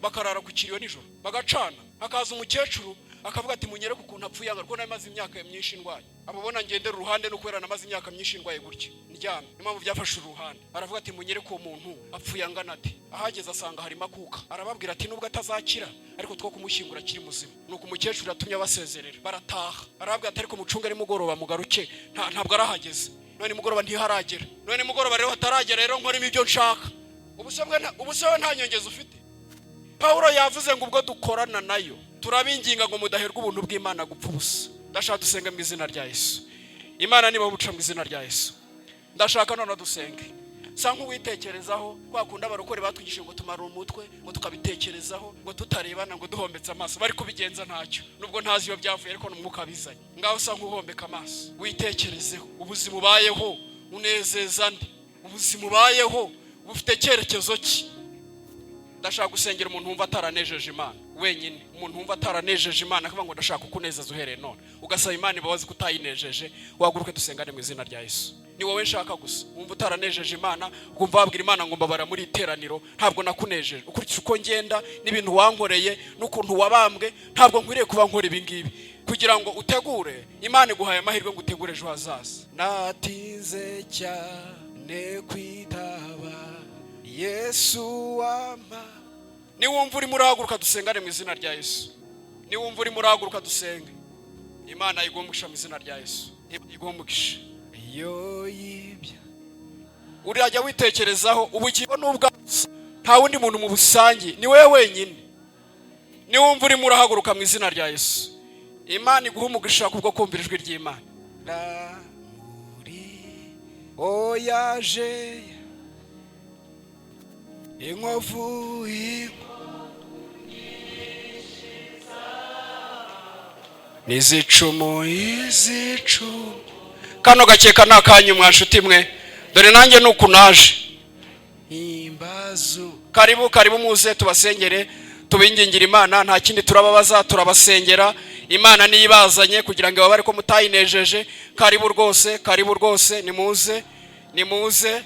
bakarara ku kiriyo nijoro bagacana. Hakaza umukecuru akavuga ati munyereke ukuntu apfuye ngo namaze imyaka myinshi ndwaye. Ababona ngendera uruhande no kwera namaze imyaka myinshi ndwaye gutya ndyamye. Impamvu byafashe uruhande aravuga ati munyereke uwo muntu apfuye angana ati. Ahageze asanga harimo akuka. Arababwira ati nubwo atazakira ariko two kumushyingura kiri muzima. Nuko umukecuru atumye abasezerera barataha. Arababwira ati ariko mucunga ari mugoroba mugaruke ntabwo arahageze. None mugoroba ntiharagera. None mugoroba rero hataragera rero nkora ibyo nshaka. Ubusabwe nta nyongeza ufite. Paulo yavuze ngo ubwo dukorana nayo turabinginga ngo mudaherwa ubuntu bw'Imana gupfa ubusa. Ndashaka dusenga mu izina rya Yesu. Imana niba buca mu izina rya Yesu. Ndashaka none dusenge. Sanku witekerezaho kwakunda abarokore batwigishije ngo tumara umutwe ngo tukabitekerezaho ngo tutarebana ngo duhombetse amaso bari kubigenza ntacyo. Nubwo ntazi iyo byavuye ariko n'umwuka bizanye. Ngaho sanku uhombeka amaso. Witekerezeho ubuzima ubayeho unezeza nde? Ubuzima ubayeho bufite cyerekezo ki? Ndashaka gusengera umuntu wumva ataranejeje Imana wenyine. Umuntu wumva ataranejeje Imana akavuga ngo ndashaka kukunezeza uhereye none. Ugasaba Imana ibabazi kutayinejeje waguruke dusengane mu izina rya Yesu. Ni wowe nshaka gusa. Wumva utaranejeje Imana ukumva wabwira Imana ngo mbabara muri iteraniro ntabwo nakunejeje. Ukurikije uko ngenda n'ibintu wankoreye n'ukuntu wabambwe ntabwo nkwiriye kuba nkora ibi ngibi. Kugira ngo utegure Imana iguhaye amahirwe ngo utegure ejo hazaza. Natinze cyane kwitaba Yesu wampa. Niwumva uri murahaguruka dusengane mu izina rya Yesu. Niwumva uri murahaguruka dusenge. Imana igomukisha mu izina rya Yesu. Igomukisha. Yo yibya. Uri ajya witekerezaho ubugibo n'ubwa nta wundi muntu mu busangi, ni wewe wenyine. Niwumva urimo urahaguruka mu izina rya Yesu, Imana iguha umugisha kubwo kumvira ijwi ry'Imana. Oyaje inkovu nizicumu izicumu. Kano gakeka ni akanyu mwa nshuti mwe, dore nanjye nuko naje. Imbazu karibu muze tubasengere, tubingingira Imana. Nta kindi turababaza, turabasengera. Imana niyo ibazanye kugira ngo babare ko mutayinejeje. Karibu rwose, nimuze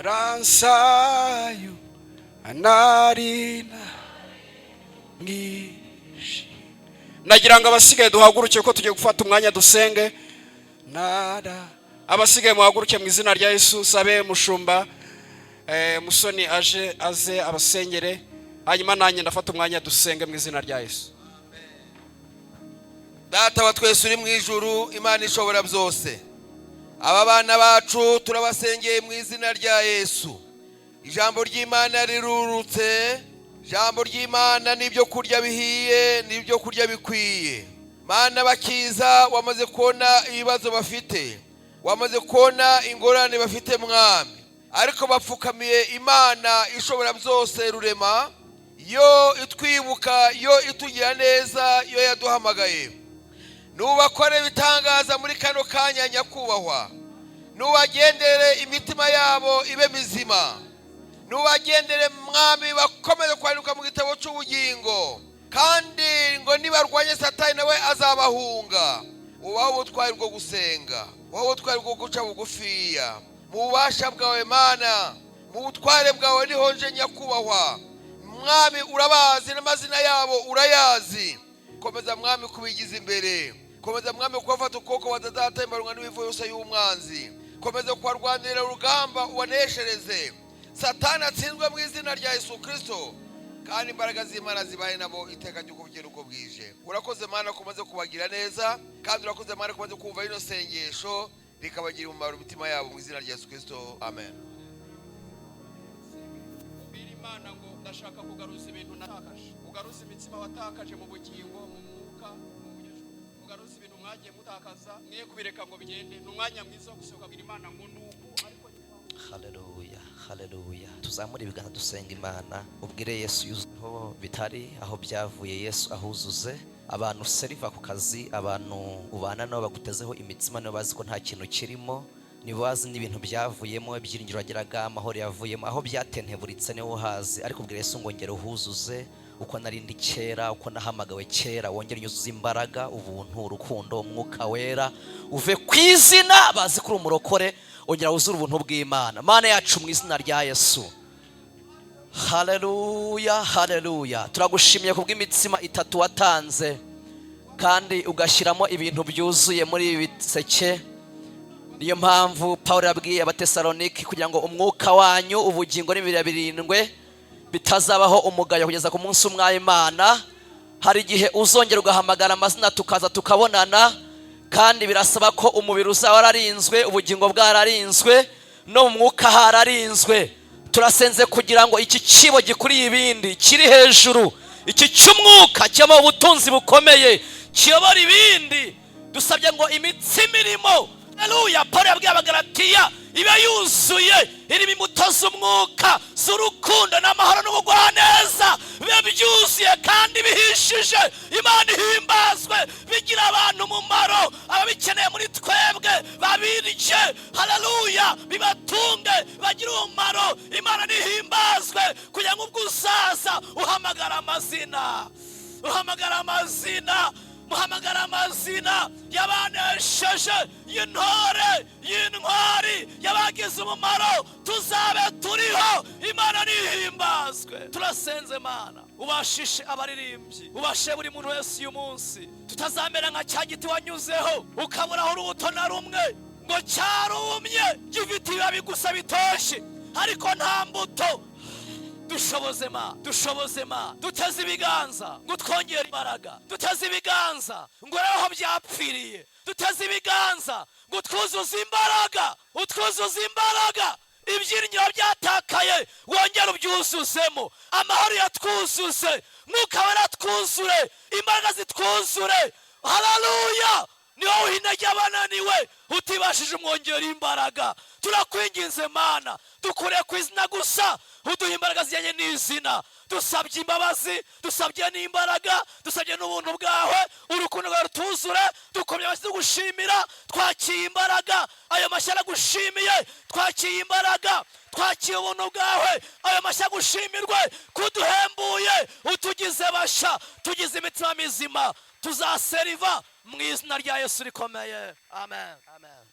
ransayu anarina ngishi. Nagira ngo abasigaye duhaguruke ko tugiye gufata umwanya dusenge. Nada abasigaye muhaguruke mu izina rya Yesu. Sabe mushumba musoni aze abasengere, hanyuma nanjye ndafata umwanya dusenge mu izina rya Yesu. Data wa twese uri mu ijuru, Imana ishobora byose, aba bana bacu turabasengeye mu izina rya Yesu. Ijambo ry'Imana rirurutse, ijambo ry'Imana n'ibyo kurya bihiye, n'ibyo kurya bikwiye. Mana bakiza, wamaze kubona ibibazo bafite, wamaze kubona ingorane bafite mwami, ariko bapfukamiye Imana ishobora byose rurema, yo itwibuka, yo itugira neza, yo yaduhamagaye. Nubakore bitangaza muri kano kanya nyakubahwa, nubagendere imitima yabo ibe mizima, nubagendere mwami bakomeze kwandika mu gitabo cy'ubugingo, kandi ngo nibarwanye Satani nawe azabahunga. Ubaho ubutwari bwo gusenga, ubaho ubutwari bwo guca bugufiya. Mu bubasha bwawe Mana, mu butware bwawe niho nje nyakubahwa. Mwami urabazi n'amazina yabo urayazi. Komeza mwami kubigiza imbere, komeza mwami kubafata ukuboko batadatembarwa n'ibivu yose y'umwanzi, komeza kubarwanira urugamba ubaneshereze. Satani atsinzwe mu izina rya Yesu Kristo, kandi imbaraga z'Imana zibaye nabo iteka ry'ukubukira uko bwije. Urakoze Mana kumaze kubagira neza, kandi urakoze Mana kumaze kumva ino sengesho rikabagira umumaro imitima yabo mu izina rya Yesu Kristo, amen. Imana ngo ndashaka kugaruza ibintu natakaje, kugaruza imitsima watakaje mu bugingo, mu mwuka, kugaruza ibintu mwagiye mutakaza, mwiye kubireka ngo bigende. N'umwanya mwiza wo gusohoka kugira Imana ngo nuko ariko. Haleluya. Tuzamure ibiganza dusenga Imana, ubwire Yesu yuzuho bitari aho byavuye, Yesu ahuzuze. Abantu seriva ku kazi, abantu ubana nabo bagutezeho imitsima no bazi ko nta kintu kirimo, nibo bazi n'ibintu byavuyemo, ibyiringiro bageraga, amahoro yavuyemo, aho byatenteburitse niho hazi. Ariko ubwire Yesu ngongere uhuzuze uko narindi kera, uko nahamagawe kera, wongere unyuzuze imbaraga, ubuntu, urukundo, umwuka wera, uve ku izina bazi kuri umurokore, ongera wuzure ubuntu bw'Imana. Mana yacu mu izina rya Yesu. Haleluya. Turagushimiye kubw'imitsima itatu watanze, kandi ugashyiramo ibintu byuzuye muri ibi biseke. Niyo mpamvu Pawulo yabwiye Abatesalonike kugira ngo umwuka wanyu, ubugingo n'imibiri birindwe bitazabaho umugayo kugeza ku munsi w'Imana. Hari igihe uzongera ugahamagara amazina tukaza tukabonana, kandi birasaba ko umubiri uzaba wararinzwe, ubugingo bwararinzwe, no mu mwuka hararinzwe. Turasenze kugira ngo iki kibo gikuriye ibindi kiri hejuru, iki cy'umwuka cyamo ubutunzi bukomeye kiyobora ibindi. Dusabye ngo imitsima irimo, haleluya, Pawulo yabwiye Abagalatiya, ibe yuzuye, irimo imbuto z'umwuka, z'urukundo n'amahoro n'ubugwaneza, bibe byuzuye kandi bihishije. Imana ihimbazwe, bigira abantu umumaro, ababikeneye muri twebwe babirye, haleluya, bibatunge, bagira umumaro. Imana nihimbazwe, kugira ngo ubwo uzaza uhamagara amazina, muhamagara amazina y'abanesheje, y'intore, y'intwari, y'abagize umumaro, tuzabe turiho. Imana nihimbazwe. Turasenze Mana, ubashishe abaririmbyi, ubashe buri muntu wese uyu munsi, tutazamera nka cya giti wanyuzeho ukaburaho urubuto na rumwe, ngo cyarumye gifite ibibabi gusa bitoshye ariko nta mbuto. Dushoboze ma, duteze ibiganza ngo twongere imbaraga, duteze ibiganza ngo aho byapfiriye, duteze ibiganza ngo twuzuze imbaraga, utwuzuze imbaraga. ibyiringiro byatakaye wongere ubyuzuzemo, amahoro yatwuzuze, mwuka wera twuzure, imbaraga zitwuzure. Haleluya! ni wowe uha intege abananiwe, utibashije umwongera imbaraga. Turakwinginze Mana, dukure ku izina gusa, uduha imbaraga zijyanye n'izina. Dusabye imbabazi, dusabye n'imbaraga, dusabye n'ubuntu bwawe, urukundo rwawe rutuzure. Dukomye amashyi tugushimira, twakiye imbaraga. Ayo mashyi aragushimiye, twakiye imbaraga, twakiye ubuntu bwawe. Ayo mashyi agushimirwe, kuduhembuye, utugize basha, tugize imitima mizima. Tuzaseriva mu izina rya Yesu rikomeye. Amen. Amen.